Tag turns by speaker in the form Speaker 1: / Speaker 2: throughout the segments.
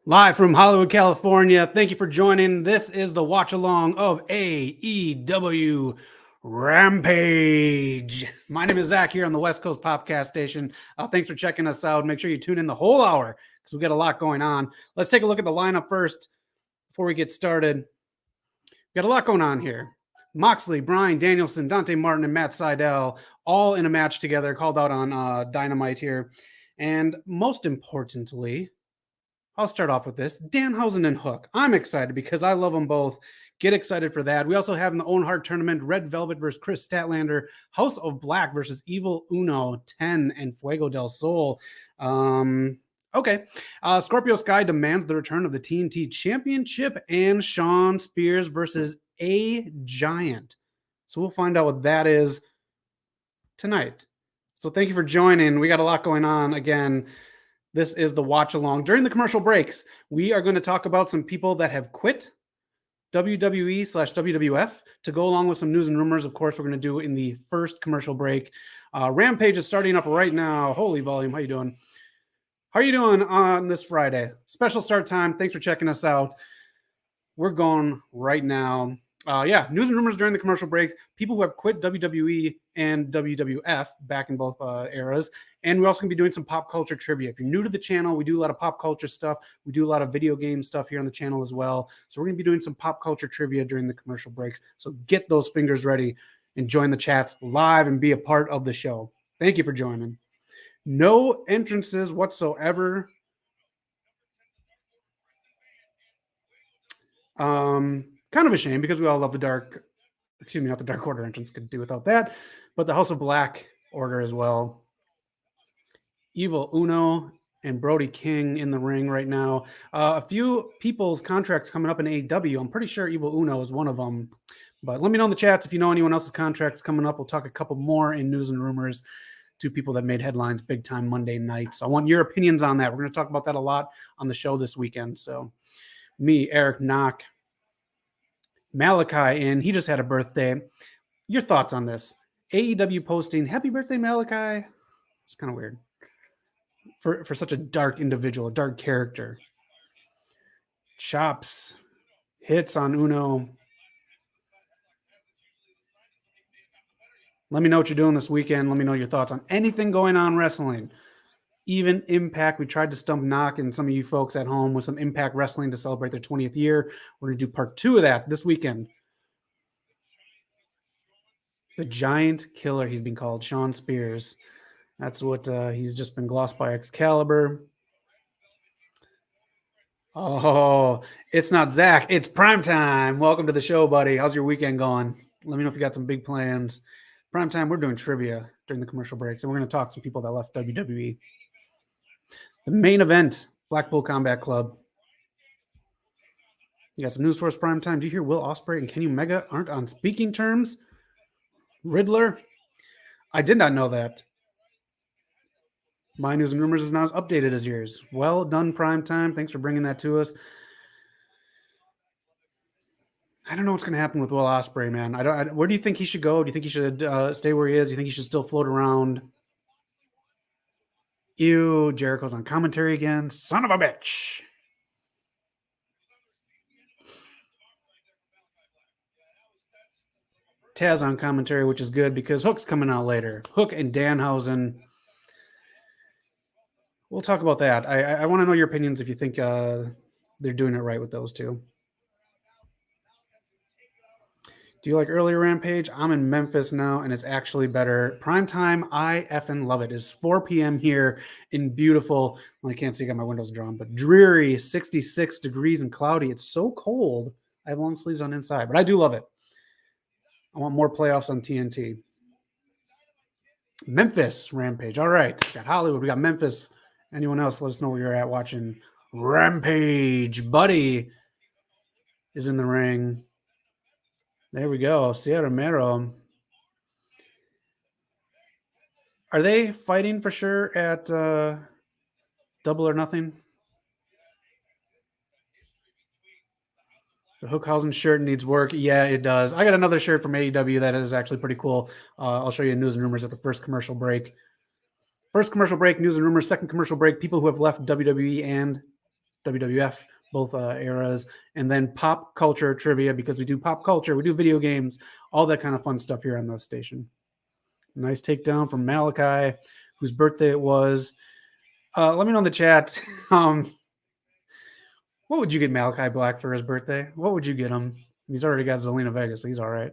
Speaker 1: Live from Hollywood, California. Thank you for joining. This is the watch along of AEW Rampage. My name is Zach here on the West Coast POPCast station. Thanks for checking us out. Make sure you tune in the whole hour because we've got a lot going on. Let's take a look at the lineup first before we get started. We've got a lot going on here. Moxley, Bryan, Danielson, Dante Martin, and Matt Sydal all in a match together, called out on Dynamite here. And most importantly, I'll start off with this. Danhausen and Hook. I'm excited because I love them both. Get excited for that. We also have in the Own Heart tournament, Red Velvet versus Chris Statlander, House of Black versus Evil Uno, 10, and Fuego del Sol. Okay. Scorpio Sky demands the return of the TNT Championship and Shawn Spears versus A Giant. So we'll find out what that is tonight. So thank you for joining. We got a lot going on. Again, this is the watch along. During the commercial breaks, we are going to talk about some people that have quit WWE/WWF to go along with some news and rumors. Of course, we're going to do in the first commercial break. Rampage is starting up right now. Holy volume. How you doing? How are you doing on this Friday? Special start time. Thanks for checking us out. We're going right now. News and rumors during the commercial breaks. People who have quit WWE and WWF back in both eras. And we're also going to be doing some pop culture trivia. If you're new to the channel, we do a lot of pop culture stuff. We do a lot of video game stuff here on the channel as well. So we're going to be doing some pop culture trivia during the commercial breaks. So get those fingers ready and join the chats live and be a part of the show. Thank you for joining. No entrances whatsoever. Kind of a shame because we all love the not the Dark Order entrance, could do without that, but the House of Black order as well. Evil Uno and Brody King in the ring right now. A few people's contracts coming up in AEW. I'm pretty sure Evil Uno is one of them, but let me know in the chats if you know anyone else's contracts coming up. We'll talk a couple more in news and rumors. Two people that made headlines big time Monday night. So I want your opinions on that. We're going to talk about that a lot on the show this weekend. So me, Eric Knock, Malachi, and he just had a birthday. Your thoughts on this? AEW posting, happy birthday, Malachi. It's kind of weird for such a dark individual, a dark character. Chops, hits on Uno. Let me know what you're doing this weekend. Let me know your thoughts on anything going on wrestling. Even Impact. We tried to stump Knock and some of you folks at home with some Impact Wrestling to celebrate their 20th year. We're going to do part 2 of that this weekend. The Giant Killer, he's been called, Shawn Spears. That's what he's just been glossed by Excalibur. Oh, it's not Zach. It's primetime. Welcome to the show, buddy. How's your weekend going? Let me know if you got some big plans. Primetime, we're doing trivia during the commercial breaks, and we're going to talk to some people that left WWE. The main event, Blackpool Combat Club. You got some news for us, Primetime. Do you hear Will Ospreay and Kenny Omega aren't on speaking terms? Riddler? I did not know that. My news and rumors is not as updated as yours. Well done, Primetime. Thanks for bringing that to us. I don't know what's going to happen with Will Ospreay, man. Where do you think he should go? Do you think he should stay where he is? Do you think he should still float around? Ew, Jericho's on commentary again. Son of a bitch. Taz on commentary, which is good because Hook's coming out later. Hook and Danhausen. We'll talk about that. I want to know your opinions if you think they're doing it right with those two. Do you like earlier Rampage? I'm in Memphis now, and it's actually better. Primetime, I effing love it. It's 4 p.m. here in beautiful, well, I can't see, I got my windows drawn, but dreary, 66 degrees and cloudy. It's so cold. I have long sleeves on inside, but I do love it. I want more playoffs on TNT. Memphis Rampage. All right. We got Hollywood. We got Memphis. Anyone else, let us know where you're at watching Rampage. Buddy is in the ring. There we go. Sierra Mero. Are they fighting for sure at Double or Nothing? The Hookhausen shirt needs work. Yeah, it does. I got another shirt from AEW that is actually pretty cool. I'll show you news and rumors at the first commercial break. First commercial break, news and rumors. Second commercial break, people who have left WWE and WWF, both eras, and then pop culture trivia, because we do pop culture, we do video games, all that kind of fun stuff here on the station. Nice takedown from Malachi, whose birthday it was. Let me know in the chat. What would you get Malachi Black for his birthday? What would you get him? He's already got Zelina Vega, so he's all right.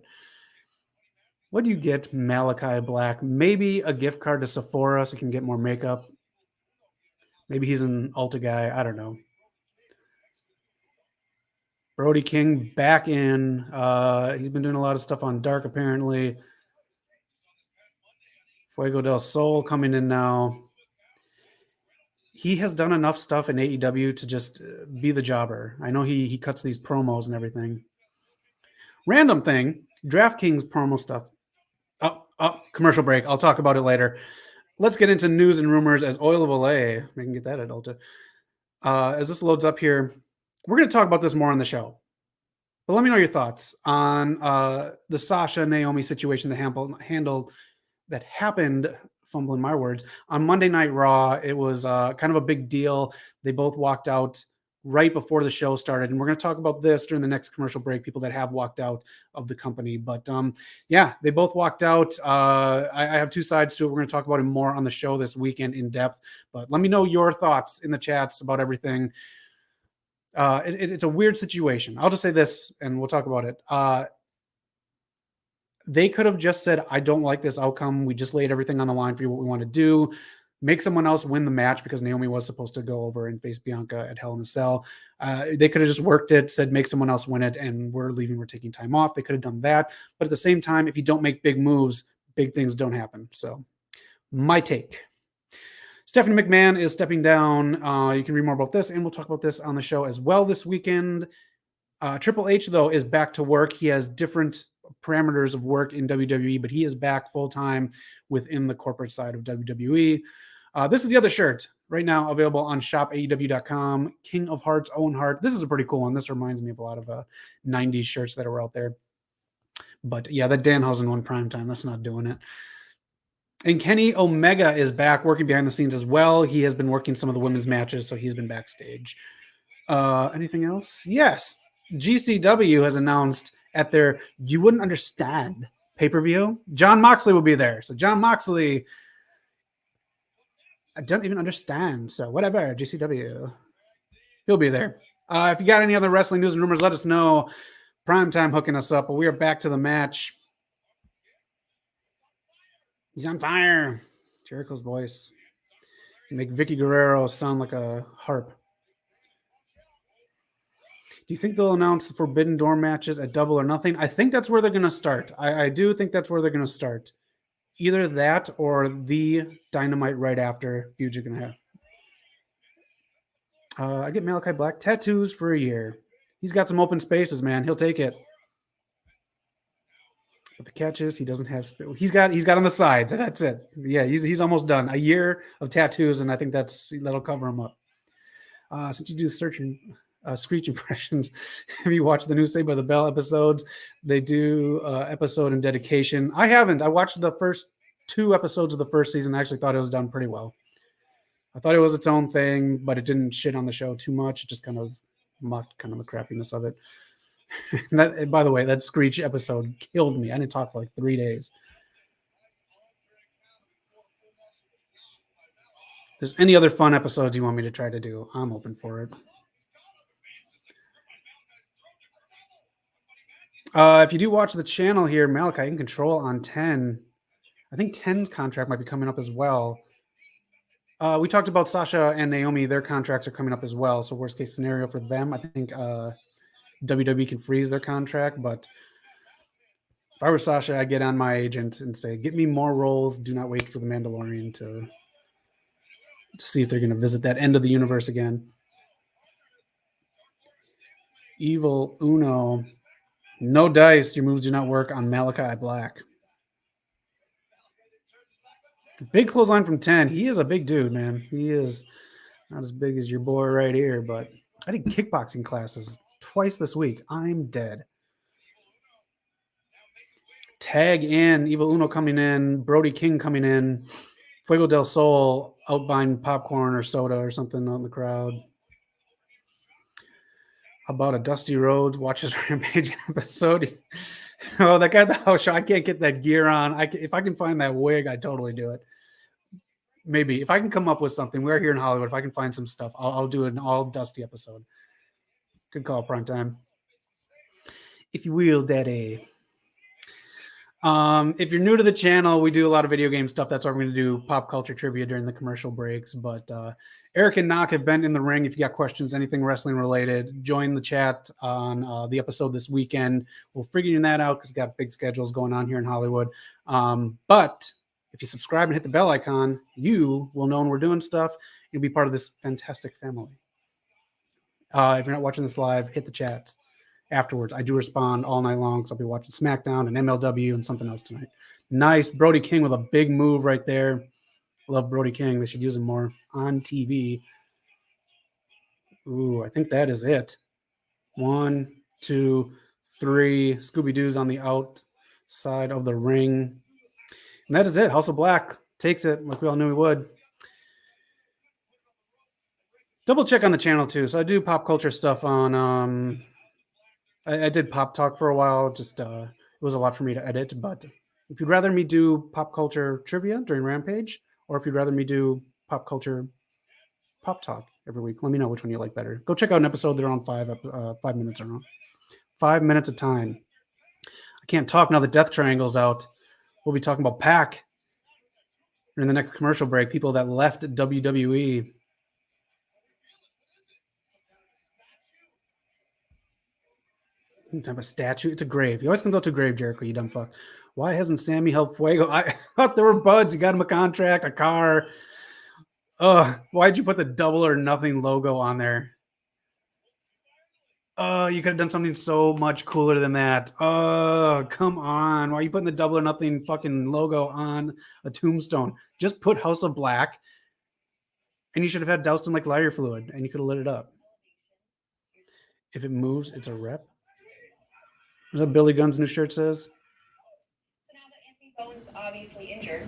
Speaker 1: What do you get Malachi Black? Maybe a gift card to Sephora so he can get more makeup. Maybe he's an Ulta guy. I don't know. Brody King back in. He's been doing a lot of stuff on Dark, apparently. Fuego del Sol coming in now. He has done enough stuff in AEW to just be the jobber. I know he cuts these promos and everything. Random thing, DraftKings promo stuff. Commercial break. I'll talk about it later. Let's get into news and rumors as Oil of Olay. We can get that at Ulta. As this loads up here, we're going to talk about this more on the show. But let me know your thoughts on the Sasha Naomi situation that happened, fumbling my words, on Monday Night Raw. It was kind of a big deal. They both walked out right before the show started. And we're going to talk about this during the next commercial break, people that have walked out of the company. But yeah, they both walked out. I have two sides to it. We're going to talk about it more on the show this weekend in depth. But let me know your thoughts in the chats about everything. It's a weird situation. I'll just say this and we'll talk about it. They could have just said, I don't like this outcome. We just laid everything on the line for you, what we want to do. Make someone else win the match, because Naomi was supposed to go over and face Bianca at Hell in a Cell. They could have just worked it, said make someone else win it, and we're leaving, we're taking time off. They could have done that. But at the same time, if you don't make big moves, big things don't happen. So my take. Stephanie McMahon is stepping down. You can read more about this, and we'll talk about this on the show as well this weekend. Triple H, though, is back to work. He has different parameters of work in WWE, but he is back full-time within the corporate side of WWE. This is the other shirt right now available on shopaew.com. King of Hearts, Owen Hart. This is a pretty cool one. This reminds me of a lot of 90s shirts that were out there. But yeah, that Danhausen one primetime, that's not doing it. And Kenny Omega is back working behind the scenes as well. He has been working some of the women's matches, so he's been backstage. Anything else? Yes. GCW has announced at their You Wouldn't Understand pay-per-view, Jon Moxley will be there. So Jon Moxley, I don't even understand. So whatever, GCW, he'll be there. If you got any other wrestling news and rumors, let us know. Primetime hooking us up, but we are back to the match. He's on fire. Jericho's voice. Make Vicky Guerrero sound like a harp. Do you think they'll announce the Forbidden Door matches at Double or Nothing? I think that's where they're going to start. I do think that's where they're going to start. Either that or the Dynamite right after feuds are going to have. I get Malachi Black tattoos for a year. He's got some open spaces, man. He'll take it. But the catch is he doesn't have. He's got on the sides. That's it. Yeah, he's almost done. A year of tattoos, and I think that'll cover him up. Since you do searching. Screech impressions. Have you watched the new Saved by the Bell episodes? They do episode and dedication. I haven't. I watched the first 2 episodes of the first season. I actually thought it was done pretty well. I thought it was its own thing, but it didn't shit on the show too much. It just kind of mocked kind of the crappiness of it. And by the way, that Screech episode killed me. I didn't talk for like 3 days. If there's any other fun episodes you want me to try to do, I'm open for it. If you do watch the channel here, Malachi in control on 10. I think 10's contract might be coming up as well. We talked about Sasha and Naomi. Their contracts are coming up as well. So worst case scenario for them, I think WWE can freeze their contract. But if I were Sasha, I'd get on my agent and say, get me more roles. Do not wait for the Mandalorian to see if they're going to visit that end of the universe again. Evil Uno. No dice. Your moves do not work on Malachi Black. Big clothesline from 10. He is a big dude, man. He is not as big as your boy right here, but I did kickboxing classes twice this week. I'm dead. Tag in. Evil Uno coming in. Brody King coming in. Fuego del Sol out buying popcorn or soda or something on the crowd. About a Dusty Rhodes watches Rampage episode. Oh, that guy at the house show. I can't get that gear on. If I can find that wig, I totally do it. Maybe if I can come up with something. We're here in Hollywood. If I can find some stuff, I'll do an all Dusty episode. Good call, prime time. If you will, Daddy. If you're new to the channel, we do a lot of video game stuff. That's why we're going to do pop culture trivia during the commercial breaks. But Eric and Knock have been in the ring. If you got questions, anything wrestling related, join the chat on the episode this weekend. We'll figure that out because we've got big schedules going on here in Hollywood. But if you subscribe and hit the bell icon, you will know when we're doing stuff. You'll be part of this fantastic family. If you're not watching this live, hit the chat. Afterwards, I do respond all night long because I'll be watching SmackDown and MLW and something else tonight. Nice. Brody King with a big move right there. Love Brody King. They should use him more on TV. Ooh, I think that is it. 1, 2, 3. Scooby-Doo's on the outside of the ring. And that is it. House of Black takes it like we all knew he would. Double check on the channel too. So I do pop culture stuff on... I did Pop Talk for a while. Just it was a lot for me to edit. But if you'd rather me do pop culture trivia during Rampage, or if you'd rather me do pop culture Pop Talk every week, let me know which one you like better. Go check out an episode. They're on 5 minutes or 5 minutes of time. I can't talk now. The Death Triangle's out. We'll be talking about Pac in the next commercial break. People that left WWE. Type of statue. It's a grave. He always comes out to a grave, Jericho, you dumb fuck. Why hasn't Sammy helped Fuego? I thought there were buds. You got him a contract, a car. Why'd you put the double or nothing logo on there? You could have done something so much cooler than that. Come on. Why are you putting the double or nothing fucking logo on a tombstone? Just put House of Black. And you should have had doused in like lighter fluid and you could have lit it up. If it moves, it's a rep. Is that Billy Gunn's new shirt says?
Speaker 2: So now that Anthony Bones is obviously injured.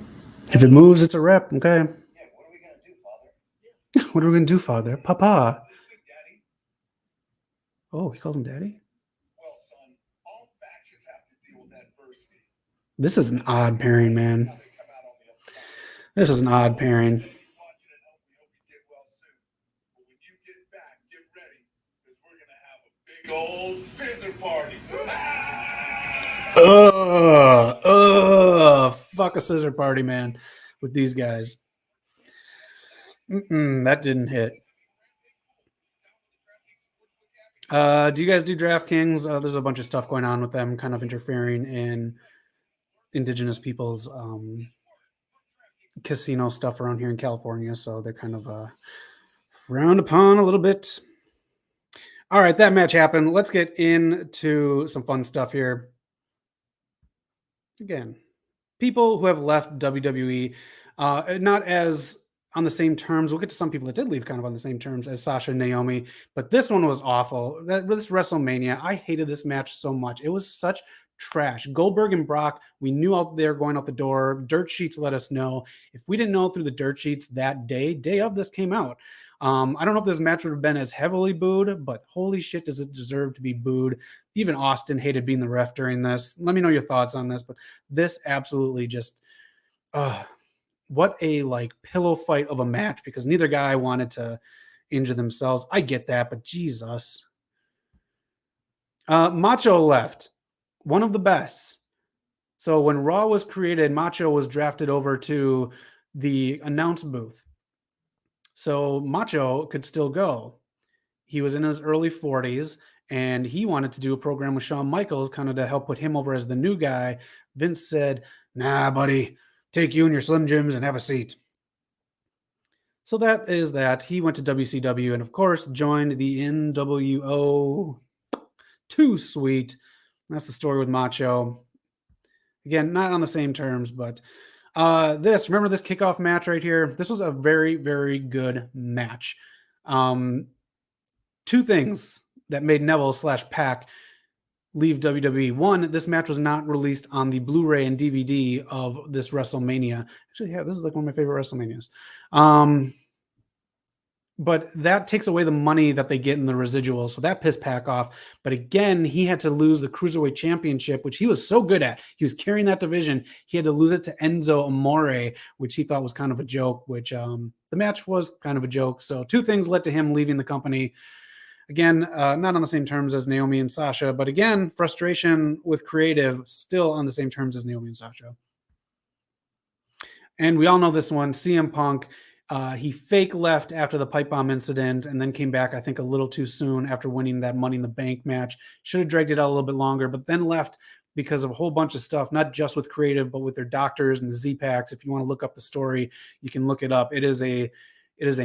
Speaker 1: If it moves, it's a rep. Okay.
Speaker 2: Yeah, what are we going to do, Father?
Speaker 1: What are we going to do, Father? Papa.
Speaker 2: Daddy?
Speaker 1: Oh, he called him Daddy?
Speaker 2: Well, son, all factions have to deal with adversity.
Speaker 1: This is an odd pairing, man. This is an odd pairing.
Speaker 2: Big old scissor party.
Speaker 1: Fuck a scissor party, man, with these guys. That didn't hit. Do you guys do DraftKings? There's a bunch of stuff going on with them kind of interfering in indigenous people's casino stuff around here in California. So they're kind of frowned upon a little bit. All right, that match happened. Let's get into some fun stuff here. Again, people who have left WWE, not as on the same terms. We'll get to some people that did leave kind of on the same terms as Sasha and Naomi, but this one was awful. This WrestleMania, I hated this match so much. It was such trash. Goldberg and Brock, we knew out there going out the door. Dirt sheets let us know. If we didn't know through the dirt sheets that day of this came out, I don't know if this match would have been as heavily booed, but holy shit, does it deserve to be booed. Even Austin hated being the ref during this. Let me know your thoughts on this, but this absolutely just, what a like pillow fight of a match, because neither guy wanted to injure themselves. I get that, but Jesus. Macho left, one of the best. So when Raw was created, Macho was drafted over to the announce booth. So Macho could still go. He was in his early 40s, and he wanted to do a program with Shawn Michaels kind of to help put him over as the new guy. Vince said, nah, buddy, take you and your Slim Jims and have a seat. So that is that. He went to WCW and, of course, joined the NWO. Too sweet. That's the story with Macho. Again, not on the same terms, but remember this kickoff match right here? This was a very, very good match. Two things that made Neville/Pac leave WWE. One, this match was not released on the Blu-ray and DVD of this WrestleMania. Actually, yeah, this is like one of my favorite WrestleManias. but that takes away the money that they get in the residual. So that pissed Pac off. But again, he had to lose the Cruiserweight Championship, which he was so good at. He was carrying that division. He had to lose it to Enzo Amore, which he thought was kind of a joke, which the match was kind of a joke. So two things led to him leaving the company. Again, not on the same terms as Naomi and Sasha, but again, frustration with creative, still on the same terms as Naomi and Sasha. And we all know this one, CM Punk. He fake left after the pipe bomb incident and then came back, I think, a little too soon after winning that Money in the Bank match. Should have dragged it out a little bit longer, but then left because of a whole bunch of stuff, not just with creative, but with their doctors and the Z-Packs. If you want to look up the story, you can look it up. It is a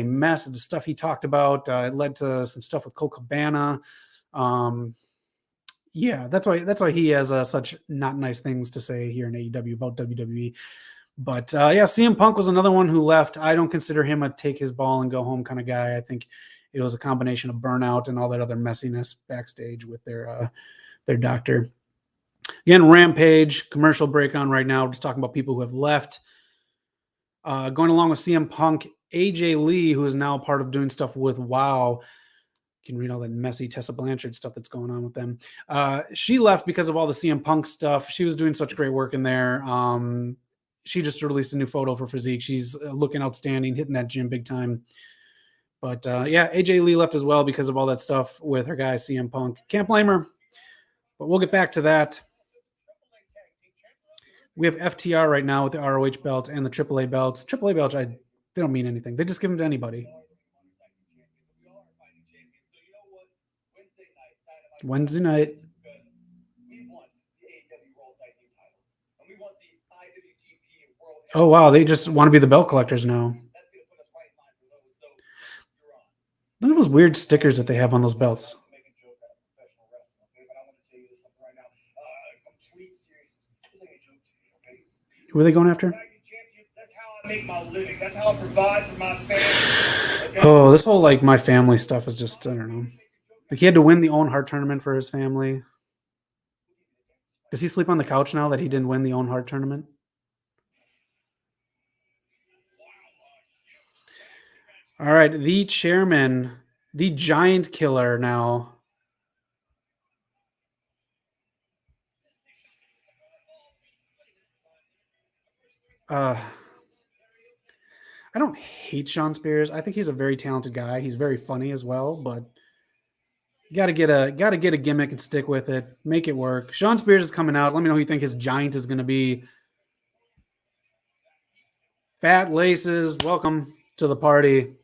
Speaker 1: mess of the stuff he talked about. It led to some stuff with Colt Cabana. Yeah, that's why he has such not nice things to say here in AEW about WWE. But yeah, CM Punk was another one who left. I don't consider him a take his ball and go home kind of guy. I think it was a combination of burnout and all that other messiness backstage with their doctor. Again, Rampage, commercial break on right now. We're just talking about people who have left. Going along with CM Punk, AJ Lee, who is now part of doing stuff with WoW. You can read all that messy Tessa Blanchard stuff that's going on with them. She left because of all the CM Punk stuff. She was doing such great work in there. She just released a new photo for physique. She's looking outstanding, hitting that gym big time. But yeah, AJ Lee left as well because of all that stuff with her guy CM Punk. Can't blame her, but we'll get back to that. We have FTR right now with the ROH belts and the AAA belts. AAA belts, they don't mean anything. They just give them to anybody. Wednesday night. Oh, wow. They just want to be the belt collectors now. Look at those weird stickers that they have on those belts. Who are they going after?
Speaker 2: That's how I make my living. That's how I provide for my family. Okay?
Speaker 1: Oh, this whole like my family stuff is just, I don't know. Like he had to win the Owen Hart tournament for his family. Does he sleep on the couch now that he didn't win the Owen Hart tournament? All right, the chairman, the giant killer now. I don't hate Sean Spears. I think he's a very talented guy. He's very funny as well, but you gotta get a gimmick and stick with it. Make it work. Sean Spears is coming out. Let me know who you think his giant is gonna be. Fat Laces, welcome to the party.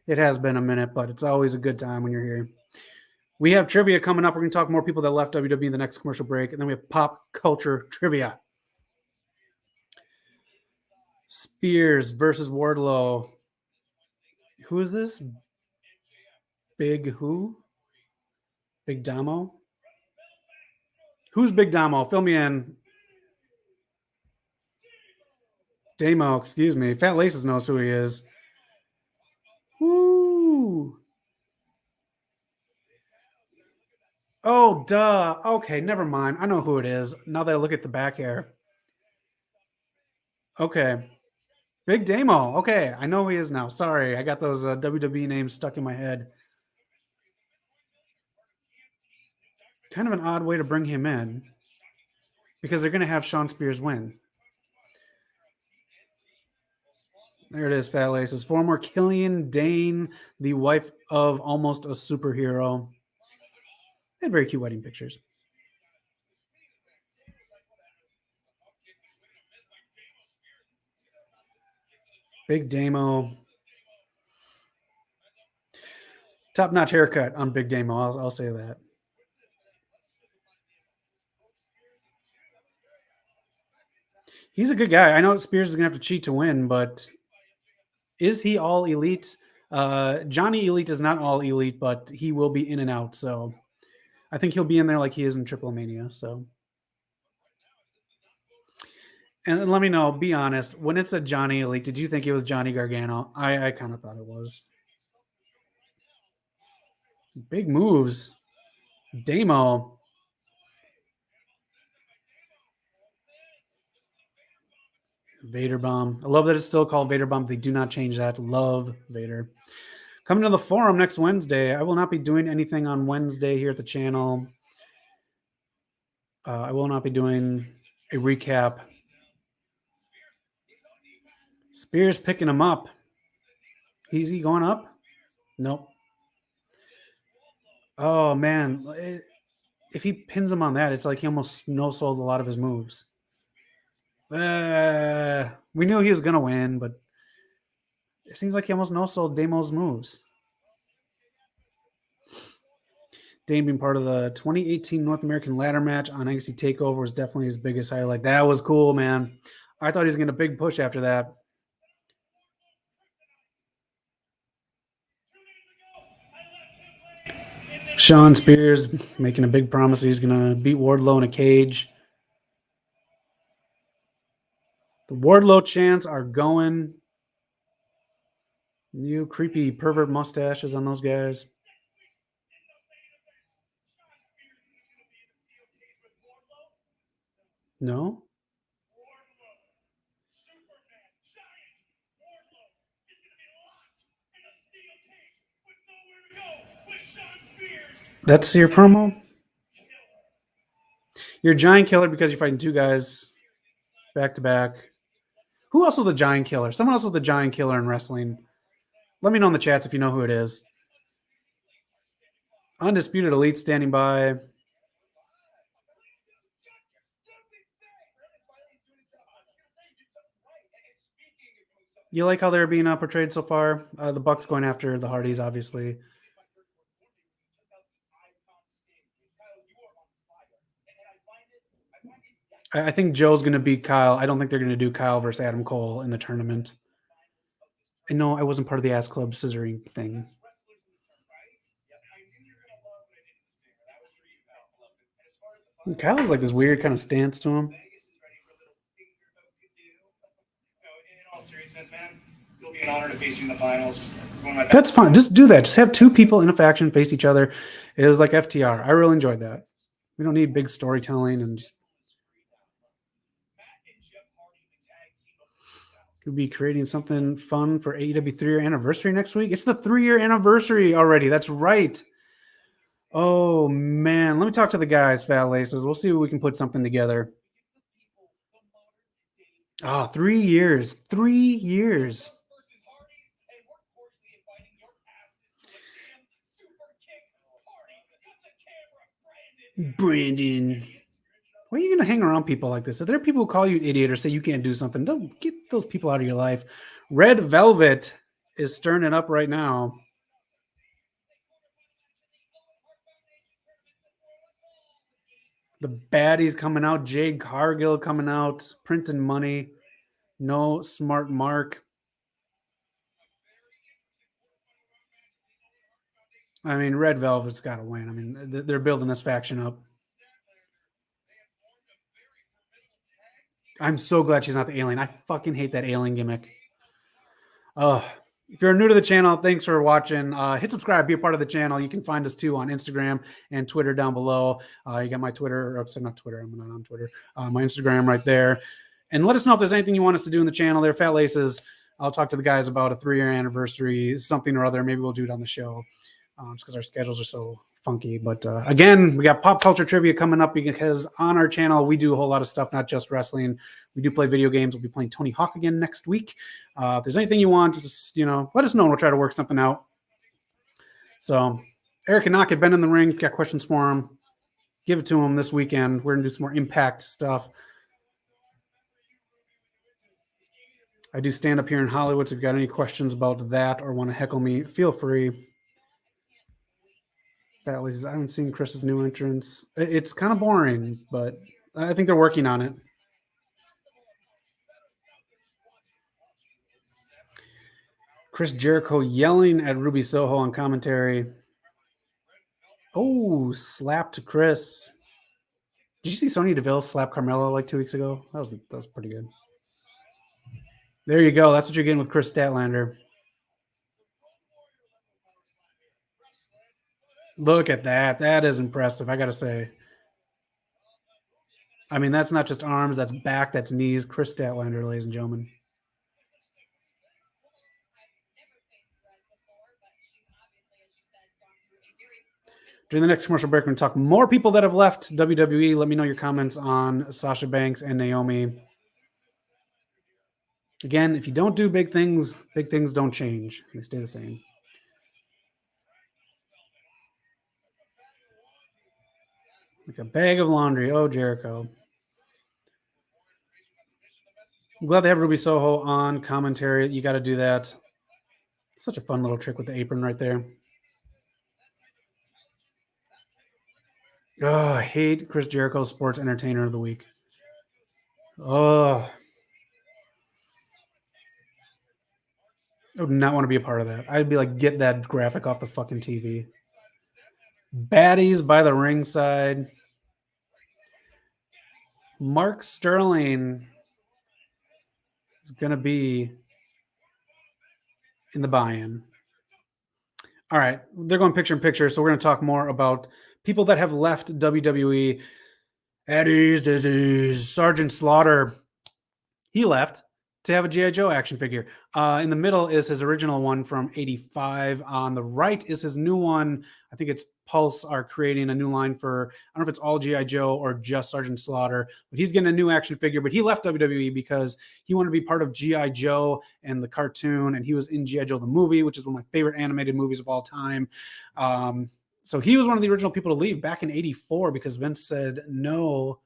Speaker 1: It has been a minute, but it's always a good time when you're here. We have trivia coming up. We're going to talk more people that left WWE in the next commercial break. And then we have pop culture trivia. Spears versus Wardlow. Who is this? Big who? Big Damo? Who's Big Damo? Fill me in. Damo, excuse me. Fat Laces knows who he is. Woo! Oh, duh. Okay, never mind. I know who it is. Now that I look at the back hair. Okay. Big Damo. Okay, I know who he is now. Sorry, I got those WWE names stuck in my head. Kind of an odd way to bring him in because they're going to have Sean Spears win. There it is, Fat Laces. Former Killian Dane, the wife of almost a superhero. They had very cute wedding pictures. Big Damo. Top-notch haircut on Big Damo. I'll say that. He's a good guy. I know Spears is going to have to cheat to win, but is he all elite? Johnny Elite is not all elite, but he will be in and out. So I think he'll be in there like he is in Triple Mania. So, and let me know, be honest, when it's a Johnny Elite, did you think it was Johnny Gargano? I kind of thought it was. Big moves. Damo. Vader Bomb. I love that it's still called Vader Bomb. They do not change that. Love Vader. Coming to the forum next Wednesday. I will not be doing anything on Wednesday here at the channel. I will not be doing a recap. Spears picking him up. Is he going up? Nope. Oh, man. If he pins him on that, it's like he almost no-sold a lot of his moves. We knew he was going to win, but it seems like he almost no-sold Damo's moves. Dame being part of the 2018 North American ladder match on NXT TakeOver was definitely his biggest highlight. That was cool, man. I thought he was going to get a big push after that. Sean Spears making a big promise he's going to beat Wardlow in a cage. The Wardlow chants are going. New creepy pervert mustaches on those guys. No? That's your promo? You're a giant killer because you're fighting two guys back to back. Who else was the giant killer? Someone else was the giant killer in wrestling. Let me know in the chats if you know who it is. Undisputed Elite standing by. You like how they're being portrayed so far? The Bucks going after the Hardys, obviously. I think Joe's going to beat Kyle. I don't think they're going to do Kyle versus Adam Cole in the tournament. And no, I wasn't part of the Ass Club scissoring thing. And Kyle has like this weird kind of stance to him.
Speaker 2: It'll be an honor to face you in the finals.
Speaker 1: That's fine. Just do that. Just have two people in a faction face each other. It was like FTR. I really enjoyed that. We don't need big storytelling and just could be creating something fun for AEW 3-year anniversary next week. It's the 3-year anniversary already. That's right. Oh, man. Let me talk to the guys, Fat Laces. We'll see if we can put something together. 3 years. 3 years. Brandon. Why are you going to hang around people like this? If there are people who call you an idiot or say you can't do something, don't get those people out of your life. Red Velvet is stirring it up right now. The baddies coming out. Jade Cargill coming out. Printing money. No Smart Mark. I mean, Red Velvet's got to win. I mean, they're building this faction up. I'm so glad she's not the alien. I fucking hate that alien gimmick. If you're new to the channel, thanks for watching. Hit subscribe, be a part of the channel. You can find us too on Instagram and Twitter down below. You got my Twitter, not Twitter, I'm not on Twitter. My Instagram right there. And let us know if there's anything you want us to do in the channel. They're Fat Laces. I'll talk to the guys about a 3-year anniversary, something or other. Maybe we'll do it on the show. Just because our schedules are so funky. But again, we got pop culture trivia coming up because on our channel, we do a whole lot of stuff, not just wrestling. We do play video games. We'll be playing Tony Hawk again next week. If there's anything you want, just, let us know and we'll try to work something out. So Eric and Knock have been in the ring. If you've got questions for him, give it to him this weekend. We're going to do some more Impact stuff. I do stand up here in Hollywood, so if you've got any questions about that or want to heckle me, feel free. I haven't seen Chris's new entrance. It's kind of boring, but I think they're working on it. Chris Jericho yelling at Ruby Soho on commentary. Oh, slap to Chris. Did you see Sonya Deville slap Carmelo like 2 weeks ago? That was pretty good. There you go. That's what you're getting with Chris Statlander. Look at that. That is impressive, I got to say. I mean, that's not just arms. That's back. That's knees. Chris Statlander, ladies and gentlemen. During the next commercial break, we're going to talk more people that have left WWE. Let me know your comments on Sasha Banks and Naomi. Again, if you don't do big things don't change. They stay the same. Like a bag of laundry. Oh, Jericho. I'm glad they have Ruby Soho on commentary. You got to do that. Such a fun little trick with the apron right there. Oh, I hate Chris Jericho, Sports Entertainer of the Week. Oh, I would not want to be a part of that. I'd be like, get that graphic off the fucking TV. Baddies by the ringside. Mark Sterling is going to be in the buy-in. All right, they're going picture in picture, so we're going to talk more about people that have left WWE. Eddie's disease. Sergeant Slaughter, he left to have a G.I. Joe action figure. In the middle is his original one from 85. On the right is his new one. I think it's Pulse are creating a new line for, I don't know if it's all G.I. Joe or just Sergeant Slaughter, but he's getting a new action figure. But he left WWE because he wanted to be part of G.I. Joe and the cartoon, and he was in G.I. Joe the movie, which is one of my favorite animated movies of all time. So he was one of the original people to leave back in 84 because Vince said no,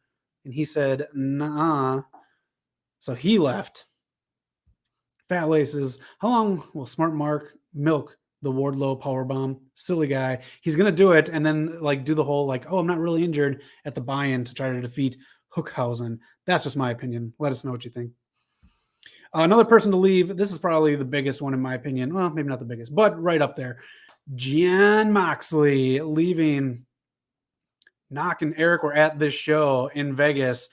Speaker 1: and he said nah. So he left. Fat Laces. How long will Smart Mark milk the Wardlow powerbomb? Silly guy. He's going to do it and then like do the whole like, oh, I'm not really injured at the buy-in to try to defeat Hookhausen. That's just my opinion. Let us know what you think. Another person to leave. This is probably the biggest one in my opinion. Well, maybe not the biggest, but right up there. Jon Moxley leaving. Knock and Eric were at this show in Vegas.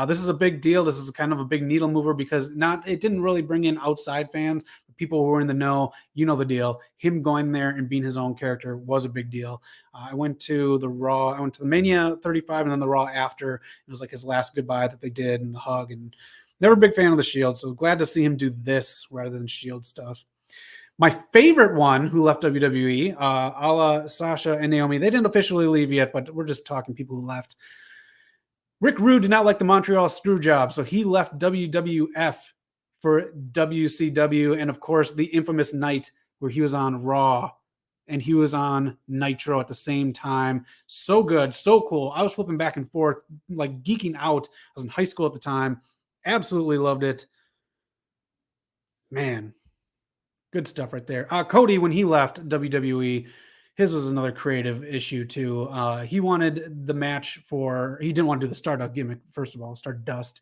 Speaker 1: This is a big deal. This is kind of a big needle mover because it didn't really bring in outside fans. People who were in the know, you know the deal. Him going there and being his own character was a big deal. I went to the Raw. I went to the Mania 35 and then the Raw after. It was like his last goodbye that they did and the hug. And they were a big fan of the Shield. So glad to see him do this rather than Shield stuff. My favorite one who left WWE, a la Sasha and Naomi, they didn't officially leave yet, but we're just talking people who left. Rick Rude did not like the Montreal screw job, so he left WWF for WCW, and of course, the infamous night where he was on Raw and he was on Nitro at the same time. So good, so cool. I was flipping back and forth, like geeking out. I was in high school at the time. Absolutely loved it. Man, good stuff right there. Cody, when he left WWE, his was another creative issue too. He wanted the match he didn't want to do the Stardust gimmick, first of all, Stardust.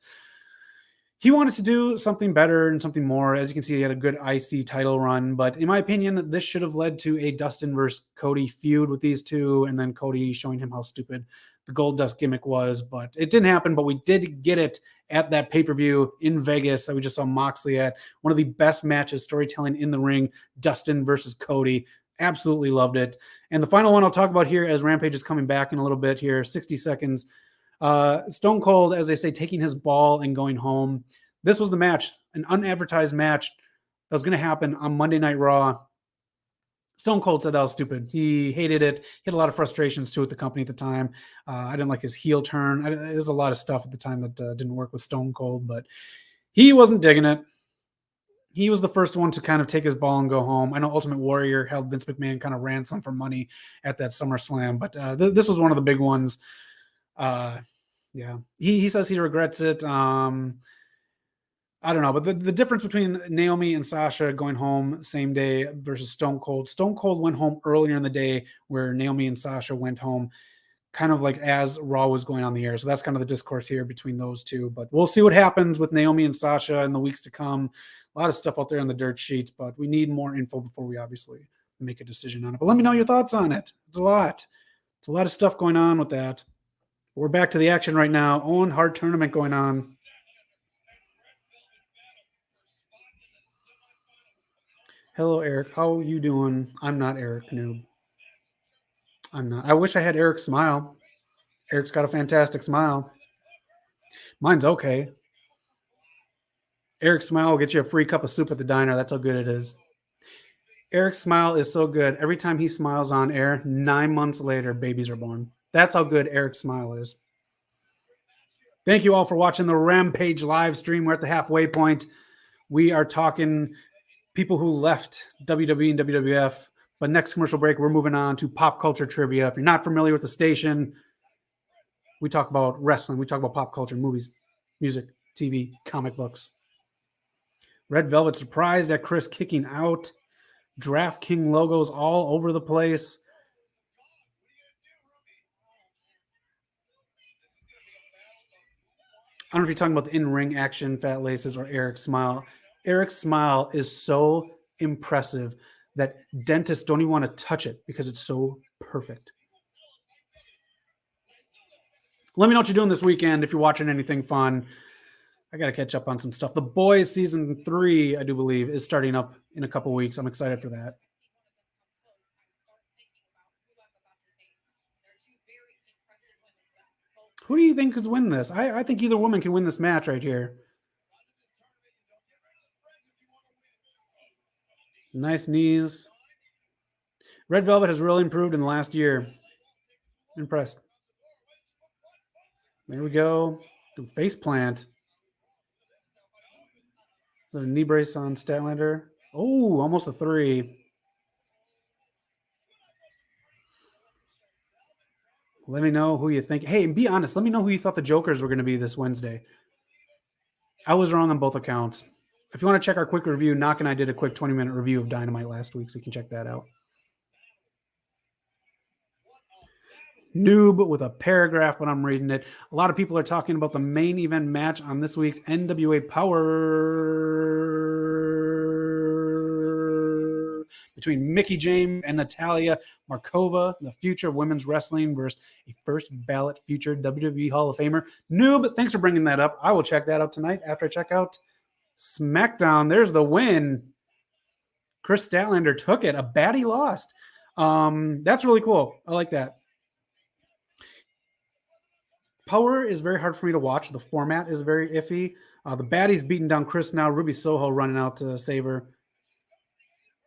Speaker 1: He wanted to do something better and something more. As you can see, he had a good IC title run, but in my opinion, this should have led to a Dustin versus Cody feud with these two, and then Cody showing him how stupid the Gold Dust gimmick was, but it didn't happen, but we did get it at that pay-per-view in Vegas that we just saw Moxley at. One of the best matches, storytelling in the ring, Dustin versus Cody. Absolutely loved it. And the final one I'll talk about here as Rampage is coming back in a little bit here, 60 seconds. Stone Cold, as they say, taking his ball and going home. This was the match, an unadvertised match that was going to happen on Monday Night Raw. Stone Cold said that was stupid. He hated it. He had a lot of frustrations too with the company at the time. I didn't like his heel turn. There's a lot of stuff at the time that didn't work with Stone Cold, but he wasn't digging it. He was the first one to kind of take his ball and go home. I know Ultimate Warrior held Vince McMahon kind of ransom for money at that SummerSlam, but this was one of the big ones. Yeah, he says he regrets it. I don't know, but the difference between Naomi and Sasha going home same day versus Stone Cold. Stone Cold went home earlier in the day where Naomi and Sasha went home kind of like as Raw was going on the air. So that's kind of the discourse here between those two. But we'll see what happens with Naomi and Sasha in the weeks to come. A lot of stuff out there on the dirt sheets, but we need more info before we obviously make a decision on it. But let me know your thoughts on it. It's a lot. It's a lot of stuff going on with that. We're back to the action right now. Owen Hart tournament going on. Hello, Eric. How are you doing? I'm not Eric, noob. I'm not. I wish I had Eric's smile. Eric's got a fantastic smile. Mine's okay. Eric's smile will get you a free cup of soup at the diner. That's how good it is. Eric's smile is so good. Every time he smiles on air, 9 months later, babies are born. That's how good Eric's smile is. Thank you all for watching the Rampage live stream. We're at the halfway point. We are talking people who left WWE and WWF. But next commercial break, we're moving on to pop culture trivia. If you're not familiar with the station, we talk about wrestling. We talk about pop culture, movies, music, TV, comic books. Red Velvet surprised at Chris kicking out. DraftKings logos all over the place. I don't know if you're talking about the in-ring action, Fat Laces, or Eric's smile. Eric's smile is so impressive that dentists don't even want to touch it because it's so perfect. Let me know what you're doing this weekend if you're watching anything fun. I got to catch up on some stuff. The Boys season 3, I do believe, is starting up in a couple weeks. I'm excited for that. Who do you think could win this? I think either woman can win this match right here. Nice knees. Red Velvet has really improved in the last year. Impressed. There we go. Face plant. So knee brace on Statlander. Oh, almost a 3. Let me know who you think. Hey, be honest. Let me know who you thought the Jokers were going to be this Wednesday. I was wrong on both accounts. If you want to check our quick review, Knock and I did a quick 20-minute review of Dynamite last week, so you can check that out. Noob with a paragraph when I'm reading it. A lot of people are talking about the main event match on this week's NWA Power between Mickie James and Natalia Markova, the future of women's wrestling versus a first ballot future WWE Hall of Famer. Noob, thanks for bringing that up. I will check that out tonight after I check out SmackDown. There's the win. Chris Statlander took it. A baddie lost. That's really cool. I like that. Power is very hard for me to watch. The format is very iffy. The baddie's beating down Chris now. Ruby Soho running out to save her.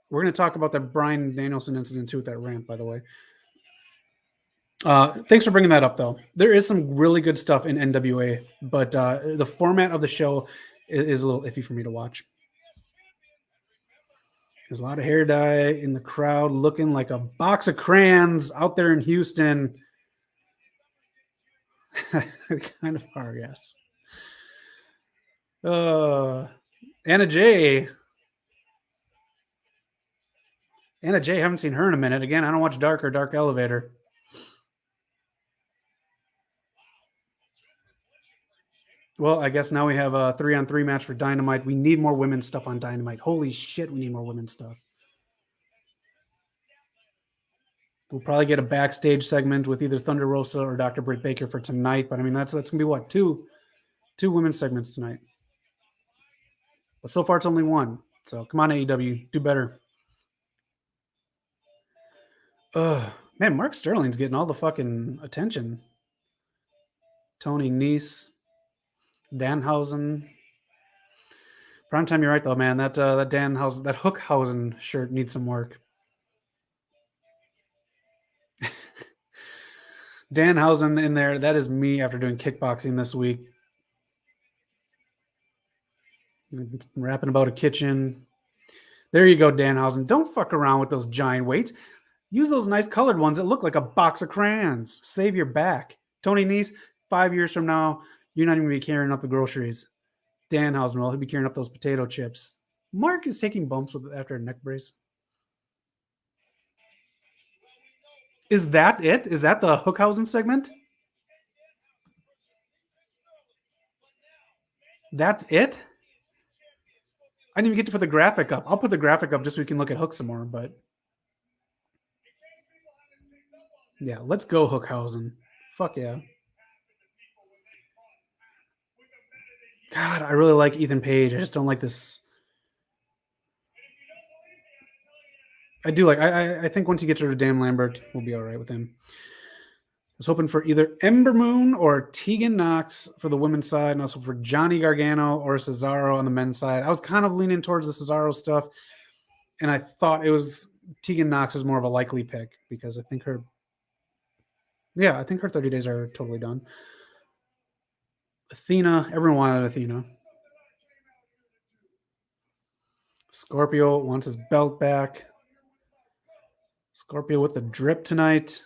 Speaker 1: We're going to talk about the Bryan Danielson incident too with that rant, by the way. Thanks for bringing that up, though. There is some really good stuff in NWA, but the format of the show is a little iffy for me to watch. There's a lot of hair dye in the crowd looking like a box of crayons out there in Houston. They kind of are, yes. Anna Jay. Anna Jay, haven't seen her in a minute. Again, I don't watch Dark or Dark Elevator. Well, I guess now we have a 3-on-3 match for Dynamite. We need more women's stuff on Dynamite. Holy shit, we need more women's stuff. We'll probably get a backstage segment with either Thunder Rosa or Dr. Britt Baker for tonight. But I mean, that's going to be what? Two women's segments tonight. But so far, it's only one. So come on, AEW, do better. Man, Mark Sterling's getting all the fucking attention. Tony Nese, Danhausen. Primetime, you're right though, man. That Danhausen, that Hookhausen shirt needs some work. Danhausen in there. That is me after doing kickboxing this week. Rapping about a kitchen. There you go, Danhausen. Don't fuck around with those giant weights. Use those nice colored ones that look like a box of crayons. Save your back. Tony Nese, 5 years from now, you're not even going to be carrying up the groceries. Danhausen will. He'll be carrying up those potato chips. Mark is taking bumps after a neck brace. Is that it? Is that the Hookhausen segment? That's it? I didn't even get to put the graphic up. I'll put the graphic up just so we can look at Hook some more, but yeah, let's go Hookhausen. Fuck yeah. God, I really like Ethan Page. I just don't like this. I do like. I think once he gets rid of Dan Lambert, we'll be all right with him. I was hoping for either Ember Moon or Tegan Knox for the women's side, and also for Johnny Gargano or Cesaro on the men's side. I was kind of leaning towards the Cesaro stuff. And I thought it was Tegan Knox was more of a likely pick because I think her 30 days are totally done. Athena, everyone wanted Athena. Scorpio wants his belt back. Scorpio with the drip tonight.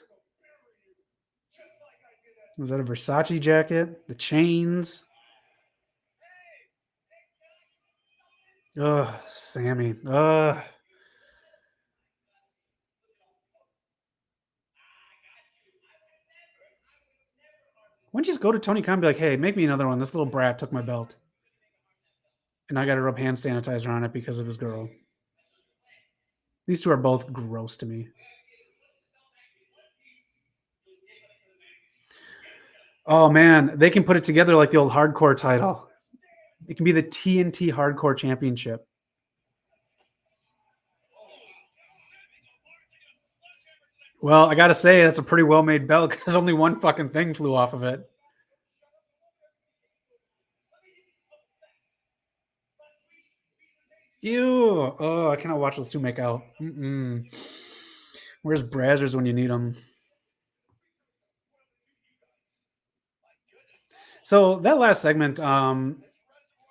Speaker 1: Was that a Versace jacket? The chains. Ugh, Sammy. Ugh. Why don't you just go to Tony Khan and be like, hey, make me another one. This little brat took my belt. And I got to rub hand sanitizer on it because of his girl. These two are both gross to me. Oh, man. They can put it together like the old hardcore title. It can be the TNT Hardcore Championship. Well, I got to say, that's a pretty well-made belt because only one fucking thing flew off of it. Ew. Oh, I cannot watch those two make out. Where's Brazzers when you need them? So that last segment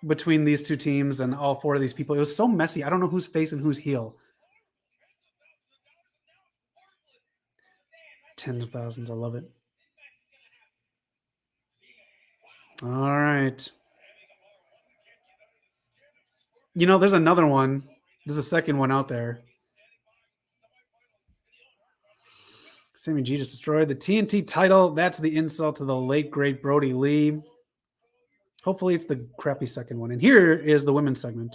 Speaker 1: between these two teams and all four of these people, it was so messy. I don't know who's face and who's heel. Tens of thousands. I love it. All right. You know, there's another one. There's a second one out there. Sammy G just destroyed the TNT title. That's the insult to the late, great Brody Lee. Hopefully it's the crappy second one. And here is the women's segment.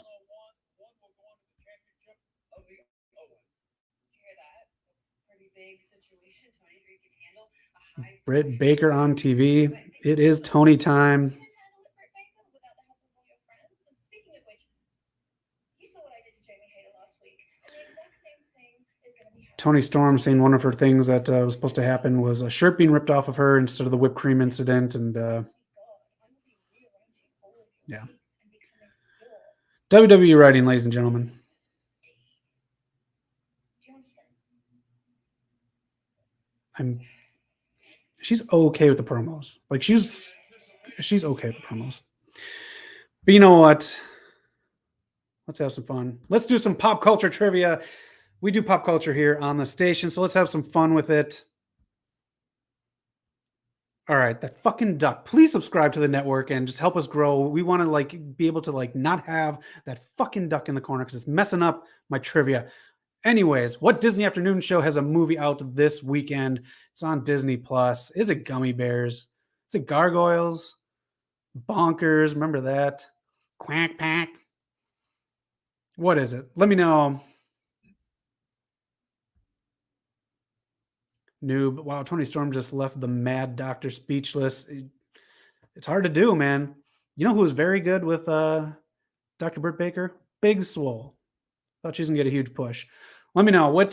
Speaker 1: Britt Baker on TV. It is Tony time. Tony Storm saying one of her things that was supposed to happen was a shirt being ripped off of her instead of the whipped cream incident. And yeah. WWE writing, ladies and gentlemen. She's okay with the promos. Like she's okay with the promos. But you know what? Let's have some fun. Let's do some pop culture trivia. We do pop culture here on the station, so let's have some fun with it. All right, that fucking duck. Please subscribe to the network and just help us grow. We want to be able to not have that fucking duck in the corner because it's messing up my trivia. Anyways, what Disney Afternoon show has a movie out this weekend? It's on Disney Plus. Is it Gummy Bears? Is it Gargoyles? Bonkers? Remember that? Quack Pack? What is it? Let me know. Noob. Wow, Tony Storm just left the Mad Doctor speechless. It's hard to do, man. You know who was very good with Dr. Britt Baker? Big Swole. Thought she was going to get a huge push. Let me know what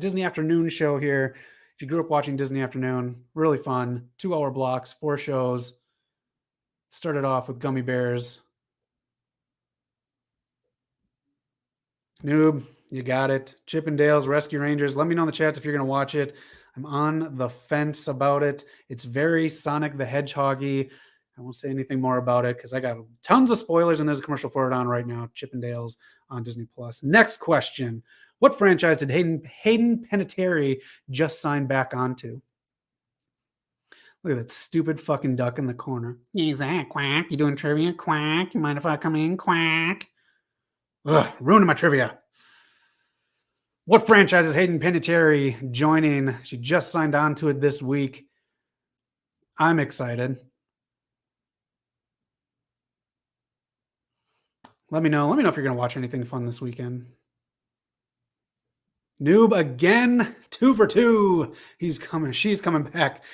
Speaker 1: Disney Afternoon show here. If you grew up watching Disney Afternoon, really fun. 2-hour blocks, 4 shows. Started off with Gummy Bears. Noob, you got it. Chippendales, Rescue Rangers. Let me know in the chats if you're going to watch it. I'm on the fence about it. It's very Sonic the Hedgehog-y. I won't say anything more about it because I got tons of spoilers and there's a commercial for it on right now. Chippendales on Disney Plus. Next question. What franchise did Hayden Panettiere just sign back onto? Look at that stupid fucking duck in the corner. Is that quack? You doing trivia? Quack. You mind if I come in? Quack. Ugh, ruining my trivia. What franchise is Hayden Panettiere joining? She just signed on to it this week. I'm excited. Let me know. Let me know if you're going to watch anything fun this weekend. Noob again. 2 for 2. He's coming. She's coming back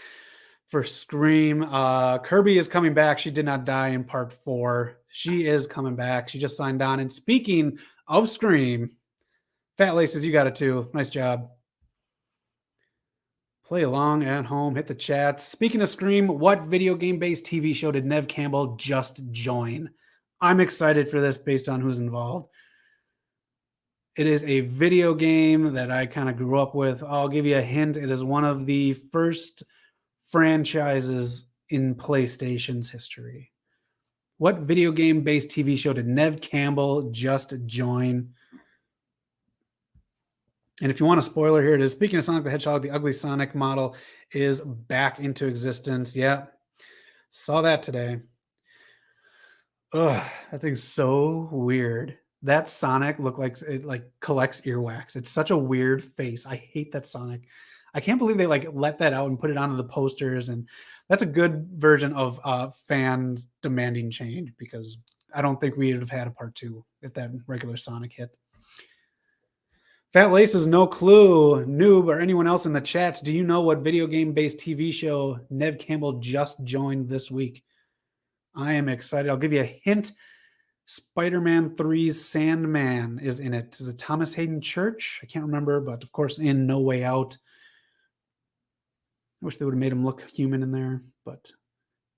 Speaker 1: for Scream. Kirby is coming back. She did not die in part 4. She is coming back. She just signed on. And speaking of Scream, Fat Laces, you got it too. Nice job. Play along at home. Hit the chat. Speaking of Scream, what video game-based TV show did Nev Campbell just join? I'm excited for this based on who's involved. It is a video game that I kind of grew up with. I'll give you a hint. It is one of the first franchises in PlayStation's history. What video game based TV show did Nev Campbell just join? And if you want a spoiler, here it is. Speaking of Sonic the Hedgehog, the ugly Sonic model is back into existence. Yeah, saw that today. Ugh, that thing's so weird. That Sonic looked like it like collects earwax. It's such a weird face. I hate that Sonic. I can't believe they like let that out and put it onto the posters. And that's a good version of fans demanding change, because I don't think we would have had a part 2 if that regular Sonic hit. Fat Laces, no clue. Noob or anyone else in the chats, do you know what video game based TV show Nev Campbell just joined this week? I am excited. I'll give you a hint. Spider-Man 3's Sandman is in it. Is it Thomas Hayden Church? I can't remember, but of course in No Way Out. I wish they would have made him look human in there, but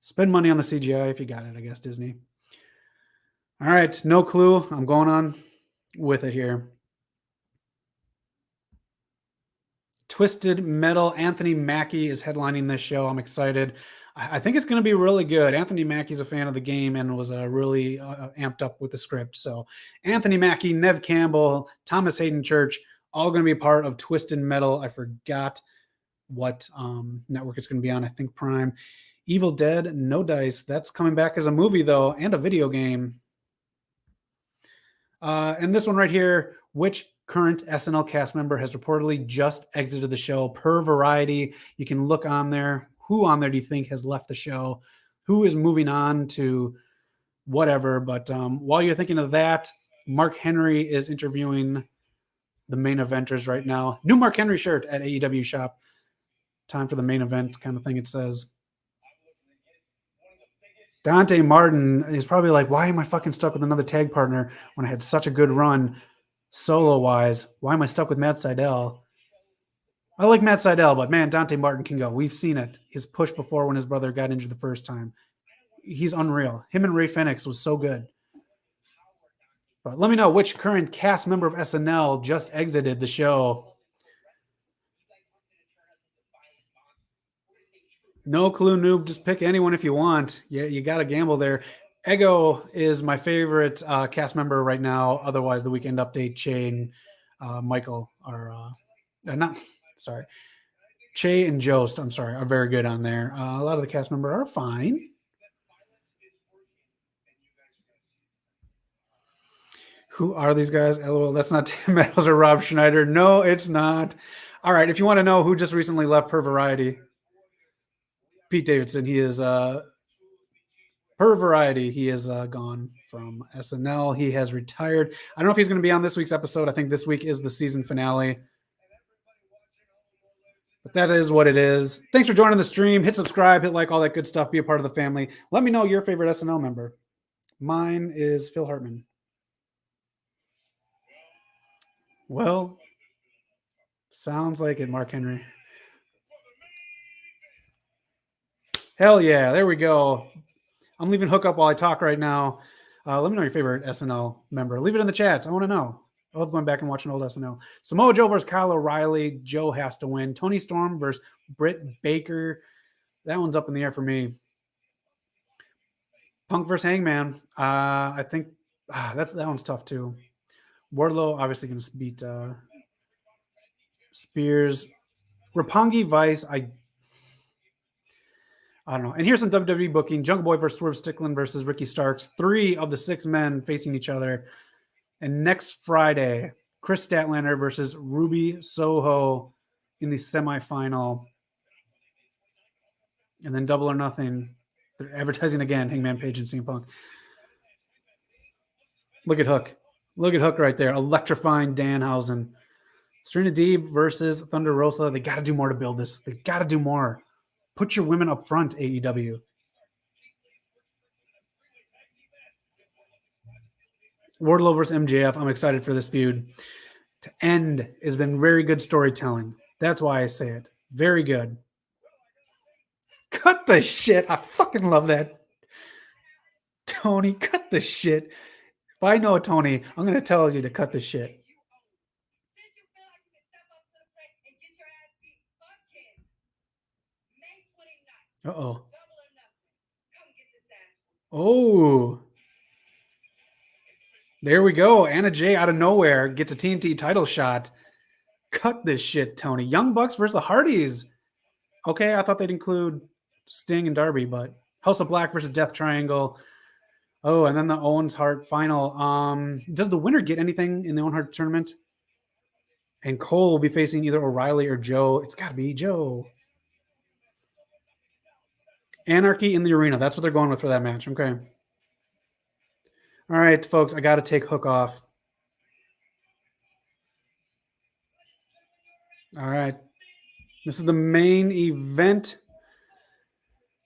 Speaker 1: spend money on the CGI if you got it, I guess, Disney. All right, no clue. I'm going on with it here. Twisted Metal, Anthony Mackie is headlining this show. I'm excited. I think it's going to be really good. Anthony Mackie's a fan of the game and was really amped up with the script. So Anthony Mackie, Nev Campbell, Thomas Hayden Church, all going to be part of Twisted Metal. I forgot what network it's going to be on. I think Prime. Evil Dead, No Dice. That's coming back as a movie, though, and a video game. And this one right here, which current SNL cast member has reportedly just exited the show? Per Variety, you can look on there. Who on there do you think has left the show? Who is moving on to whatever? But while you're thinking of that, Mark Henry is interviewing the main eventers right now. New Mark Henry shirt at AEW shop. Time for the main event kind of thing, it says. Dante Martin is probably like, why am I fucking stuck with another tag partner when I had such a good run solo-wise? Why am I stuck with Matt Sydal? I like Matt Sydal, but man, Dante Martin can go. We've seen it. His push before when his brother got injured the first time. He's unreal. Him and Ray Phoenix was so good. But let me know which current cast member of SNL just exited the show. No clue, noob. Just pick anyone if you want. Yeah, you got to gamble there. Ego is my favorite cast member right now. Otherwise, the Weekend Update, Che and Michael are Che and Jost, are very good on there. A lot of the cast members are fine. Who are these guys? LOL, that's not Tim Meadows or Rob Schneider. No, it's not. All right, if you want to know who just recently left Per Variety, Pete Davidson. He is Per Variety. He is gone from SNL. He has retired. I don't know if he's going to be on this week's episode. I think this week is the season finale. But that is what it is. Thanks for joining the stream. Hit subscribe, hit like, all that good stuff. Be a part of the family. Let me know your favorite SNL member. Mine is Phil Hartman. Well, sounds like it, Mark Henry. Hell yeah, there we go. I'm leaving hookup while I talk right now. Let me know your favorite SNL member. Leave it in the chats. I want to know. I love going back and watching old SNL. Samoa Joe versus Kyle O'Reilly. Joe has to win. Tony Storm versus Britt Baker. That one's up in the air for me. Punk versus Hangman. I think that one's tough too. Wardlow obviously going to beat Spears. Roppongi Vice. I don't know. And here's some WWE booking. Jungle Boy versus Swerve Strickland versus Ricky Starks. 3 of the 6 men facing each other. And next Friday, Chris Statlander versus Ruby Soho in the semifinal. And then Double or Nothing. They're advertising again, Hangman Page and CM Punk. Look at Hook. Look at Hook right there. Electrifying Danhausen. Serena Deeb versus Thunder Rosa. They got to do more to build this. They got to do more. Put your women up front, AEW. Wardlow versus MJF. I'm excited for this feud to end. Has been very good storytelling. That's why I say it. Very good. Cut the shit. I fucking love that. Tony, cut the shit. If I know Tony, I'm going to tell you to cut the shit. Uh-oh. Oh. There we go. Anna Jay out of nowhere gets a TNT title shot. Cut this shit, Tony. Young Bucks versus the Hardys. Okay, I thought they'd include Sting and Darby, but House of Black versus Death Triangle. Oh, and then the Owens Hart final. Does the winner get anything in the Owen Hart tournament? And Cole will be facing either O'Reilly or Joe. It's got to be Joe. Anarchy in the Arena. That's what they're going with for that match. Okay. All right, folks, I got to take Hook off. All right. This is the main event.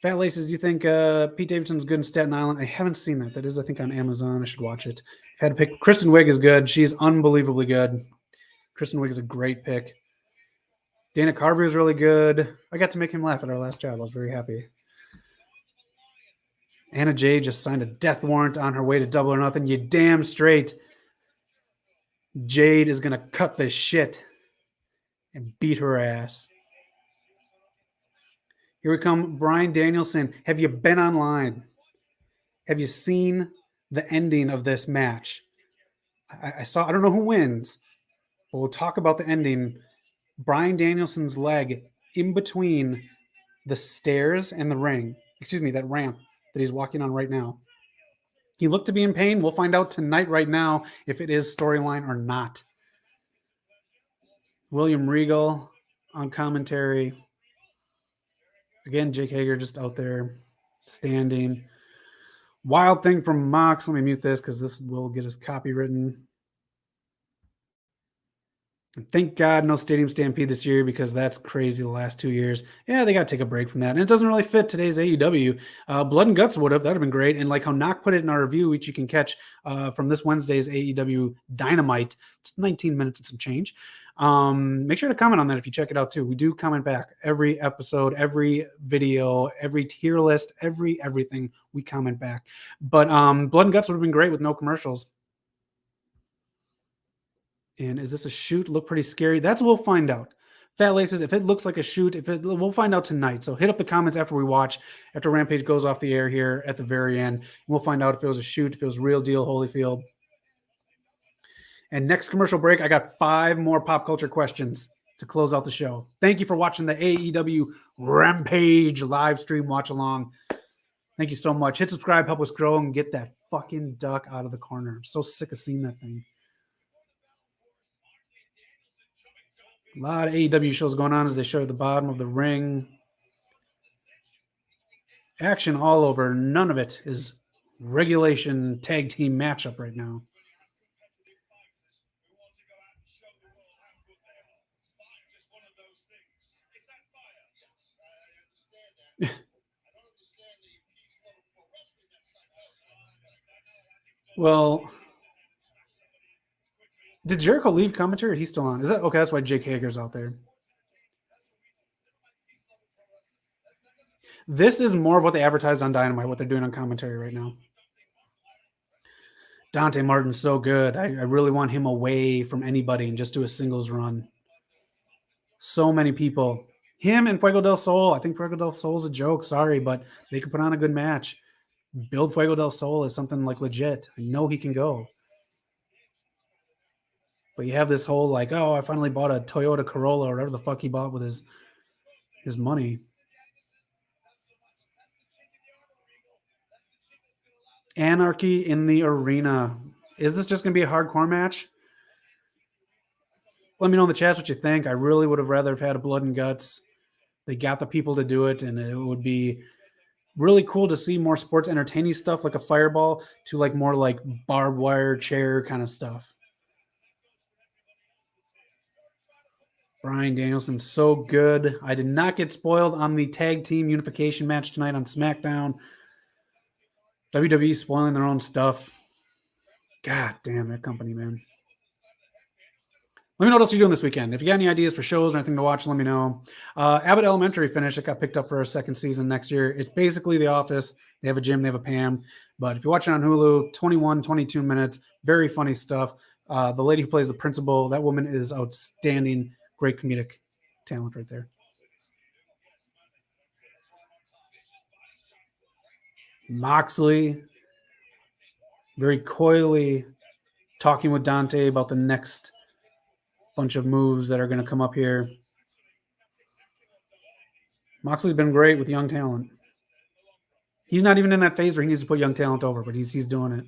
Speaker 1: Fat Laces, you think Pete Davidson's good in Staten Island? I haven't seen that. That is, I think, on Amazon. I should watch it. I had to pick. Kristen Wiig is good. She's unbelievably good. Kristen Wiig is a great pick. Dana Carvey is really good. I got to make him laugh at our last job. I was very happy. Anna Jay just signed a death warrant on her way to Double or Nothing. You damn straight. Jade is going to cut this shit and beat her ass. Here we come, Bryan Danielson. Have you been online? Have you seen the ending of this match? I saw, I don't know who wins, but we'll talk about the ending. Bryan Danielson's leg in between the stairs and the ring. Excuse me, that ramp that he's walking on right now. He looked to be in pain. We'll find out tonight right now if it is storyline or not. William Regal on commentary. Again, Jake Hager just out there standing. Wild thing from Mox. Let me mute this because this will get us copywritten. And thank God no Stadium Stampede this year because that's crazy the last 2 years. Yeah, they got to take a break from that. And it doesn't really fit today's AEW. Blood and Guts would have. That would have been great. And like how Knock put it in our review, which you can catch from this Wednesday's AEW Dynamite. It's 19 minutes and some change. Make sure to comment on that if you check it out too. We do comment back every episode, every video, every tier list, everything we comment back. But Blood and Guts would have been great with no commercials. And is this a shoot? Look pretty scary. That's what we'll find out. Fat Laces, if it looks like a shoot, we'll find out tonight. So hit up the comments after we watch, after Rampage goes off the air here at the very end. We'll find out if it was a shoot, if it was real deal, Holyfield. And next commercial break, I got 5 more pop culture questions to close out the show. Thank you for watching the AEW Rampage live stream watch along. Thank you so much. Hit subscribe, help us grow, and get that fucking duck out of the corner. I'm so sick of seeing that thing. A lot of AEW shows going on as they show at the bottom of the ring. Action all over. None of it is regulation tag team matchup right now. Well, did Jericho leave commentary? He's still on. Is that okay? That's why Jake Hager's out there. This is more of what they advertised on Dynamite, what they're doing on commentary right now. Dante Martin's so good. I really want him away from anybody and just do a singles run. So many people. Him and Fuego del Sol. I think Fuego del Sol's a joke. Sorry, but they could put on a good match. Build Fuego del Sol as something like legit. I know he can go. But you have this whole like, oh, I finally bought a Toyota Corolla or whatever the fuck he bought with his money. Anarchy in the Arena. Is this just going to be a hardcore match? Let me know in the chat what you think. I really would have rather have had a Blood and Guts. They got the people to do it, and it would be really cool to see more sports entertaining stuff like a fireball to like more like barbed wire chair kind of stuff. Bryan Danielson's so good. I did not get spoiled on the tag team unification match tonight on SmackDown. WWE spoiling their own stuff. God damn that company, man. Let me know what else you're doing this weekend. If you got any ideas for shows or anything to watch, let me know. Abbott Elementary finished. It got picked up for a second season next year. It's basically The Office. They have a Jim, they have a Pam. But if you're watching on Hulu, 21, 22 minutes, very funny stuff. The lady who plays the principal, that woman is outstanding. Great comedic talent right there. Moxley very coyly talking with Dante about the next bunch of moves that are going to come up here. Moxley's been great with young talent. He's not even in that phase where he needs to put young talent over, but he's doing it.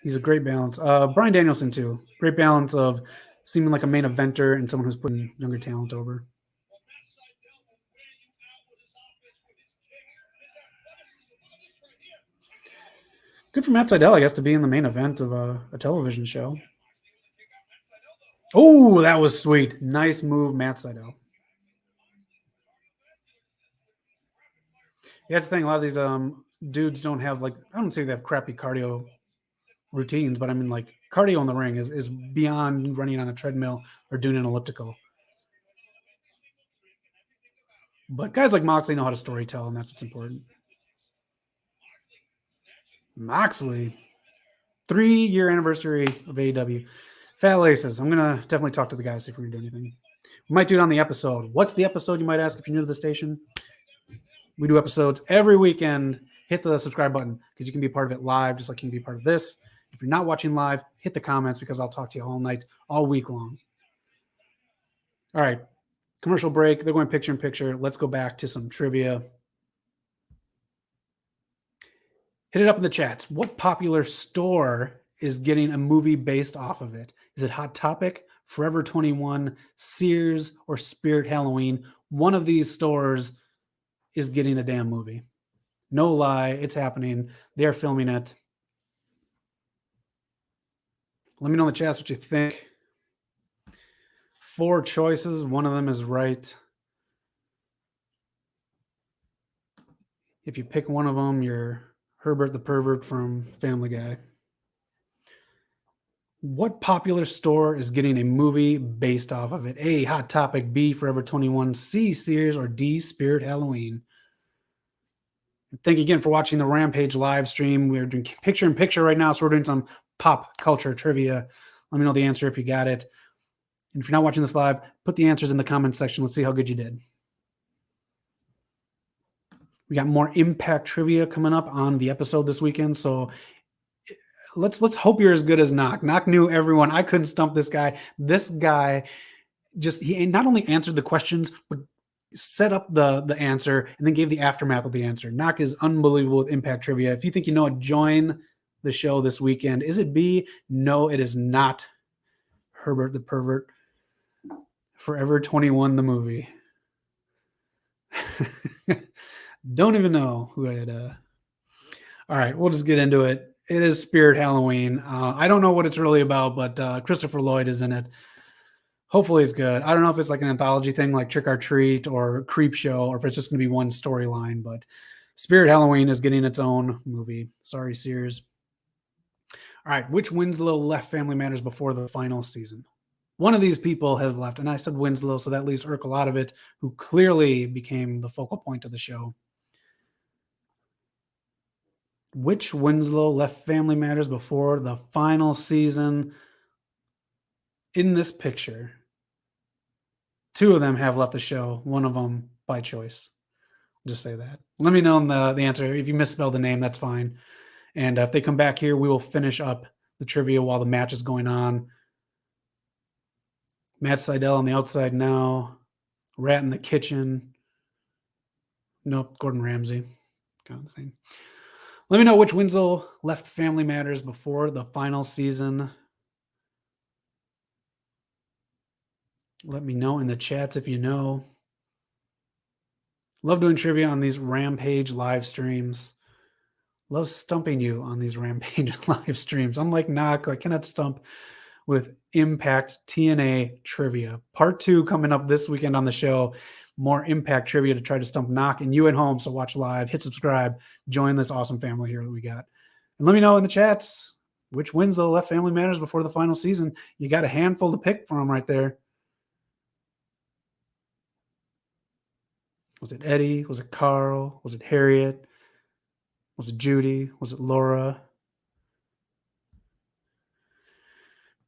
Speaker 1: He's a great balance. Brian Danielson, too. Great balance of seeming like a main eventer and someone who's putting younger talent over. Good for Matt Sydal, I guess, to be in the main event of a television show. Oh, that was sweet. Nice move, Matt Sydal. Yeah, that's the thing. A lot of these dudes don't have, like, I don't say they have crappy cardio routines, but I mean, like, cardio in the ring is beyond running on a treadmill or doing an elliptical. But guys like Moxley know how to storytell, and that's what's important. Moxley, 3-year anniversary of AEW. Fat Laces. I'm gonna definitely talk to the guys, see if we can do anything. We might do it on the episode. What's the episode, you might ask, if you're new to the station? We do episodes every weekend. Hit the subscribe button because you can be part of it live, just like you can be part of this. If you're not watching live, hit the comments because I'll talk to you all night, all week long. All right, commercial break. They're going picture in picture. Let's go back to some trivia. Hit it up in the chats. What popular store is getting a movie based off of it? Is it Hot Topic, Forever 21, Sears, or Spirit Halloween? One of these stores is getting a damn movie. No lie, it's happening. They're filming it. Let me know in the chats what you think. 4 choices. One of them is right. If you pick one of them, you're Herbert the Pervert from Family Guy. What popular store is getting a movie based off of it? A, Hot Topic, B, Forever 21, C, Sears, or D, Spirit Halloween? Thank you again for watching the Rampage live stream. We're doing picture in picture right now, so we're doing some pop culture trivia. Let me know the answer if you got it. And if you're not watching this live, put the answers in the comments section. Let's see how good you did. We got more Impact trivia coming up on the episode this weekend, so let's hope you're as good as Knock. Knock knew everyone. I couldn't stump this guy. This guy he not only answered the questions, but set up the answer and then gave the aftermath of the answer. Knock is unbelievable with Impact trivia. If you think you know it, join the show this weekend. Is it B? No, it is not. Herbert the Pervert. Forever 21, the movie. Don't even know who I had. All right, we'll just get into it. It is Spirit Halloween. I don't know what it's really about, but Christopher Lloyd is in it. Hopefully it's good. I don't know if it's like an anthology thing like Trick or Treat or Creep Show, or if it's just going to be one storyline, but Spirit Halloween is getting its own movie. Sorry, Sears. All right, which Winslow left Family Matters before the final season? One of these people has left, and I said Winslow, so that leaves Urkel out of it, who clearly became the focal point of the show. Which Winslow left Family Matters before the final season? In this picture, 2 of them have left the show, one of them by choice. I'll just say that. Let me know in the answer. If you misspelled the name, that's fine. And if they come back here, we will finish up the trivia while the match is going on. Matt Sydal on the outside now. Rat in the kitchen. Nope, Gordon Ramsay. Kind of the same. Let me know which Winslow left Family Matters before the final season. Let me know in the chats if you know. Love doing trivia on these Rampage live streams. Love stumping you on these Rampage live streams. Unlike Knock, I cannot stump with Impact TNA trivia. Part 2 coming up this weekend on the show. More Impact trivia to try to stump Knock and you at home. So watch live, hit subscribe, join this awesome family here that we got. And let me know in the chats which Winslow left Family Matters before the final season. You got a handful to pick from right there. Was it Eddie? Was it Carl? Was it Harriet? Was it Judy? Was it Laura?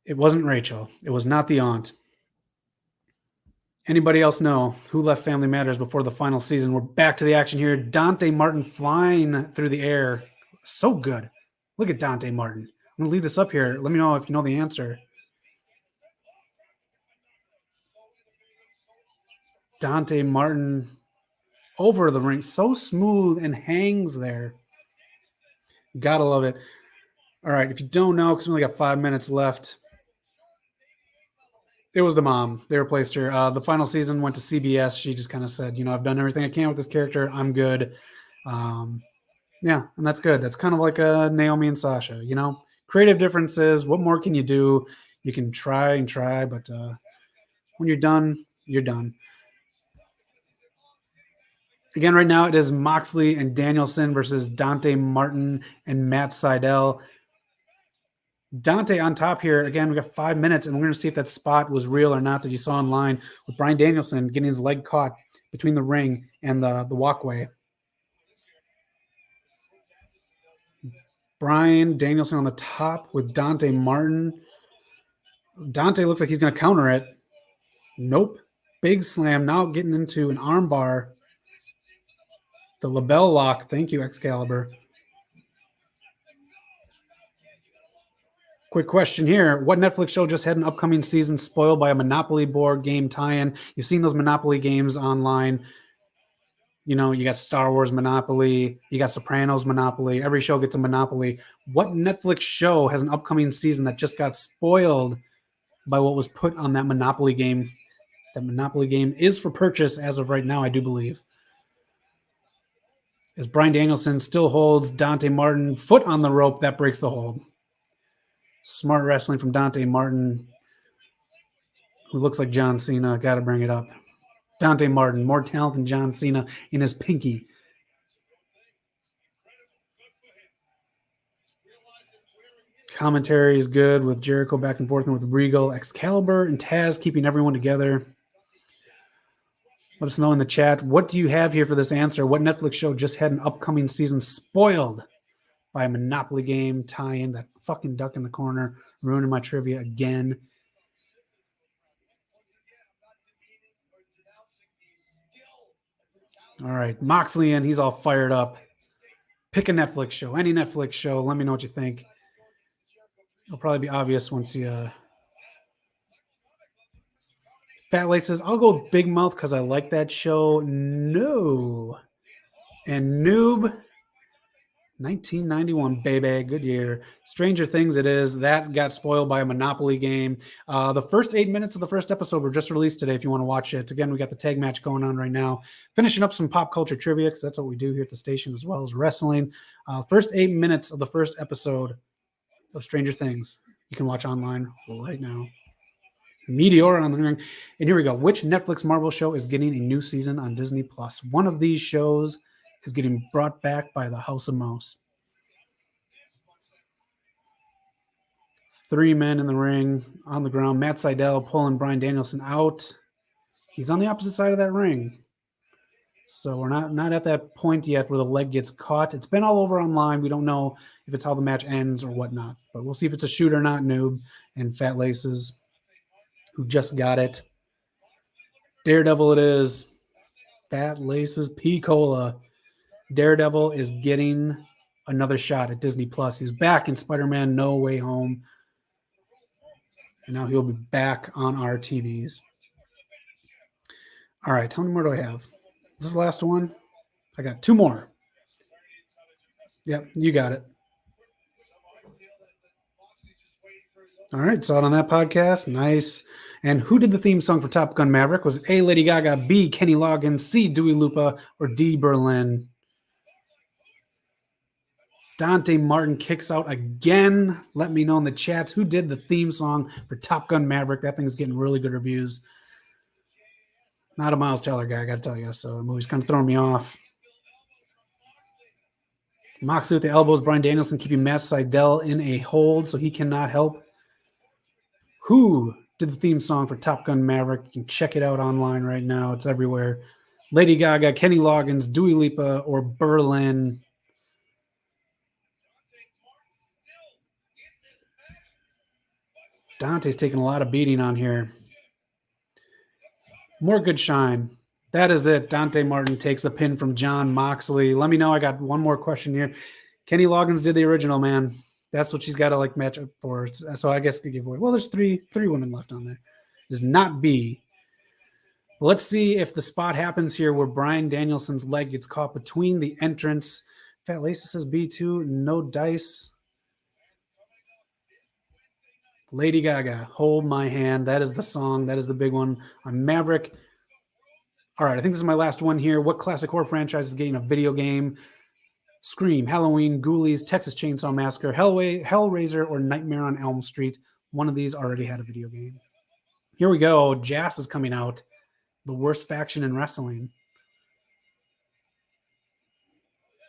Speaker 1: It wasn't Rachel. It was not the aunt. Anybody else know who left Family Matters before the final season? We're back to the action here. Dante Martin flying through the air. So good. Look at Dante Martin. I'm going to leave this up here. Let me know if you know the answer. Dante Martin over the ring. So smooth and hangs there. Gotta love it. All right. If you don't know, because we only got 5 minutes left, it was the mom. They replaced her. The final season went to CBS. She just kind of said, I've done everything I can with this character. I'm good. Yeah, and that's good. That's kind of like Naomi and Sasha, creative differences. What more can you do? You can try and try, but when you're done, you're done. Again, right now it is Moxley and Danielson versus Dante Martin and Matt Sydal. Dante on top here. Again, we got 5 minutes, and we're going to see if that spot was real or not that you saw online with Bryan Danielson getting his leg caught between the ring and the walkway. Bryan Danielson on the top with Dante Martin. Dante looks like he's going to counter it. Nope. Big slam. Now getting into an arm bar. The label lock. Thank you, Excalibur. Quick question here. What Netflix show just had an upcoming season spoiled by a Monopoly board game tie-in? You've seen those Monopoly games online. You got Star Wars Monopoly. You got Sopranos Monopoly. Every show gets a Monopoly. What Netflix show has an upcoming season that just got spoiled by what was put on that Monopoly game? That Monopoly game is for purchase as of right now, I do believe. As Bryan Danielson still holds Dante Martin foot on the rope, that breaks the hold. Smart wrestling from Dante Martin, who looks like John Cena. Got to bring it up. Dante Martin, more talent than John Cena in his pinky. Commentary is good with Jericho back and forth and with Regal, Excalibur, and Taz keeping everyone together. Let us know in the chat. What do you have here for this answer? What Netflix show just had an upcoming season spoiled by a Monopoly game tie-in? That fucking duck in the corner ruining my trivia again. All right, Moxley in. He's all fired up. Pick a Netflix show, any Netflix show. Let me know what you think. It'll probably be obvious once you... Fat Lay says, I'll go Big Mouth because I like that show. No. And Noob, 1991, baby. Good year. Stranger Things it is. That got spoiled by a Monopoly game. The first 8 minutes of the first episode were just released today if you want to watch it. Again, we got the tag match going on right now. Finishing up some pop culture trivia because that's what we do here at the station as well as wrestling. First 8 minutes of the first episode of Stranger Things you can watch online right now. Meteor on the ring. And here we go. Which Netflix Marvel show is getting a new season on Disney Plus? One of these shows is getting brought back by the House of Mouse. 3 men in the ring on the ground. Matt Sydal pulling Bryan Danielson out. He's on the opposite side of that ring. So we're not at that point yet where the leg gets caught. It's been all over online. We don't know if it's how the match ends or whatnot. But we'll see if it's a shoot or not, Noob and Fat Laces, who just got it. Daredevil it is. Fat Laces P-Cola. Daredevil is getting another shot at Disney Plus. He was back in Spider-Man No Way Home. And now he'll be back on our TVs. All right, how many more do I have? This is the last one. I got 2 more. Yep, you got it. All right, saw it on that podcast. Nice. And who did the theme song for Top Gun Maverick? Was it A, Lady Gaga, B, Kenny Loggins, C, Dua Lipa, or D, Berlin? Dante Martin kicks out again. Let me know in the chats who did the theme song for Top Gun Maverick. That thing's getting really good reviews. Not a Miles Teller guy, I got to tell you. So the movie's kind of throwing me off. Moxley with the elbows. Bryan Danielson keeping Matt Sydal in a hold so he cannot help. Who did the theme song for Top Gun Maverick? You can check it out online right now. It's everywhere. Lady Gaga, Kenny Loggins, Dua Lipa, or Berlin. Dante's taking a lot of beating on here. More good shine. That is it. Dante Martin takes the pin from John Moxley. Let me know. I got one more question here. Kenny Loggins did the original, man. That's what she's got to like match up for. So I guess the giveaway. Well, there's three women left on there. It does not B. Let's see if the spot happens here where Bryan Danielson's leg gets caught between the entrance. Fat Lacey says B2. No dice. Lady Gaga, Hold My Hand. That is the song. That is the big one on Maverick. All right, I think this is my last one here. What classic horror franchise is getting a video game? Scream, Halloween, Ghoulies, Texas Chainsaw Massacre, Hellraiser, or Nightmare on Elm Street. One of these already had a video game. Here we go. Jazz is coming out. The worst faction in wrestling.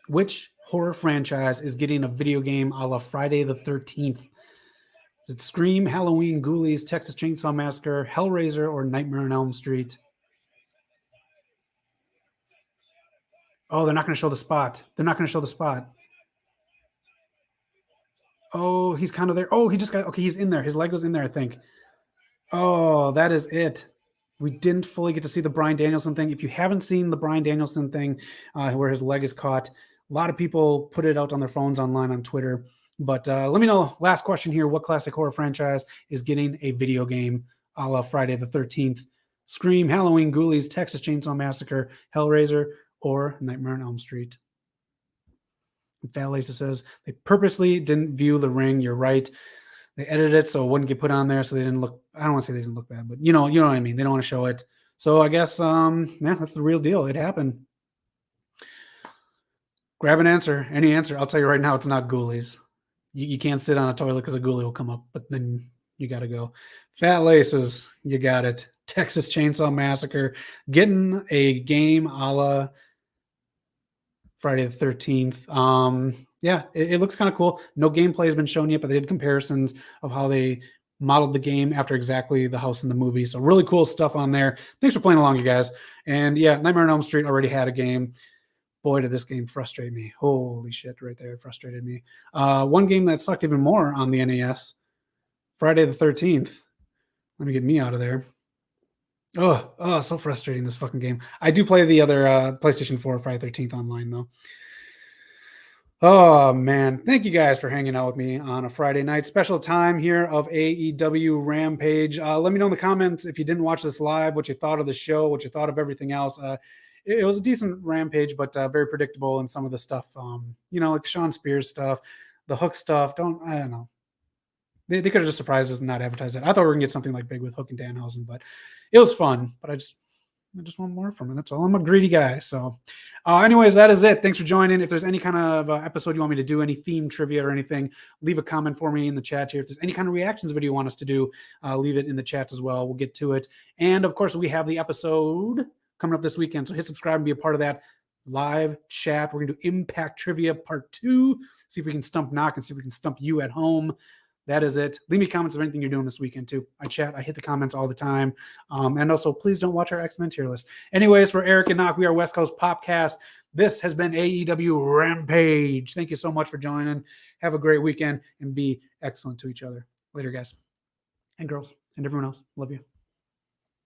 Speaker 1: Which horror franchise is getting a video game a la Friday the 13th? Is it Scream, Halloween, Ghoulies, Texas Chainsaw Massacre, Hellraiser, or Nightmare on Elm Street? Oh, they're not going to show the spot. They're not going to show the spot. Oh, he's kind of there. Oh, he just got, okay, he's in there. His leg was in there, I think. Oh, that is it. We didn't fully get to see the Bryan Danielson thing. If you haven't seen the Bryan Danielson thing where his leg is caught, a lot of people put it out on their phones online on Twitter. But let me know, last question here, what classic horror franchise is getting a video game a la Friday the 13th? Scream, Halloween, Ghoulies, Texas Chainsaw Massacre, Hellraiser, or Nightmare on Elm Street? Fat Lacey says, they purposely didn't view the ring. You're right. They edited it so it wouldn't get put on there so they didn't look, I don't want to say they didn't look bad, but you know what I mean. They don't want to show it. So I guess, yeah, that's the real deal. It happened. Grab an answer, any answer. I'll tell you right now, it's not Ghoulies. You can't sit on a toilet because a ghoulie will come up, but then you got to go. Fat Laces, you got it. Texas Chainsaw Massacre, getting a game a la Friday the 13th. Yeah, it looks kind of cool. No gameplay has been shown yet, but they did comparisons of how they modeled the game after exactly the house in the movie. So really cool stuff on there. Thanks for playing along, you guys. And yeah, Nightmare on Elm Street already had a game. Boy, did this game frustrate me. Holy shit, right there. It frustrated me. One game that sucked even more on the NES, Friday the 13th. Let me get me out of there. Oh, so frustrating, this fucking game. I do play the other PlayStation 4 Friday 13th online, though. Oh, man. Thank you guys for hanging out with me on a Friday night. Special time here of AEW Rampage. Let me know in the comments if you didn't watch this live, what you thought of the show, what you thought of everything else. It was a decent Rampage, but very predictable in some of the stuff. Like the Sean Spears stuff, the Hook stuff. I don't know. They could have just surprised us and not advertised it. I thought we were going to get something like big with Hook and Danhausen, but it was fun. But I just want more from it. That's all. I'm a greedy guy. So anyways, that is it. Thanks for joining. If there's any kind of episode you want me to do, any theme trivia or anything, leave a comment for me in the chat here. If there's any kind of reactions video you want us to do, leave it in the chats as well. We'll get to it. And of course, we have the episode coming up this weekend. So hit subscribe and be a part of that live chat. We're going to do Impact Trivia Part 2. See if we can stump Knock and see if we can stump you at home. That is it. Leave me comments of anything you're doing this weekend, too. I chat. I hit the comments all the time. And also, please don't watch our X-Men tier list. Anyways, for Eric and Knock, we are West Coast POPcast. This has been AEW Rampage. Thank you so much for joining. Have a great weekend and be excellent to each other. Later, guys and girls and everyone else. Love you.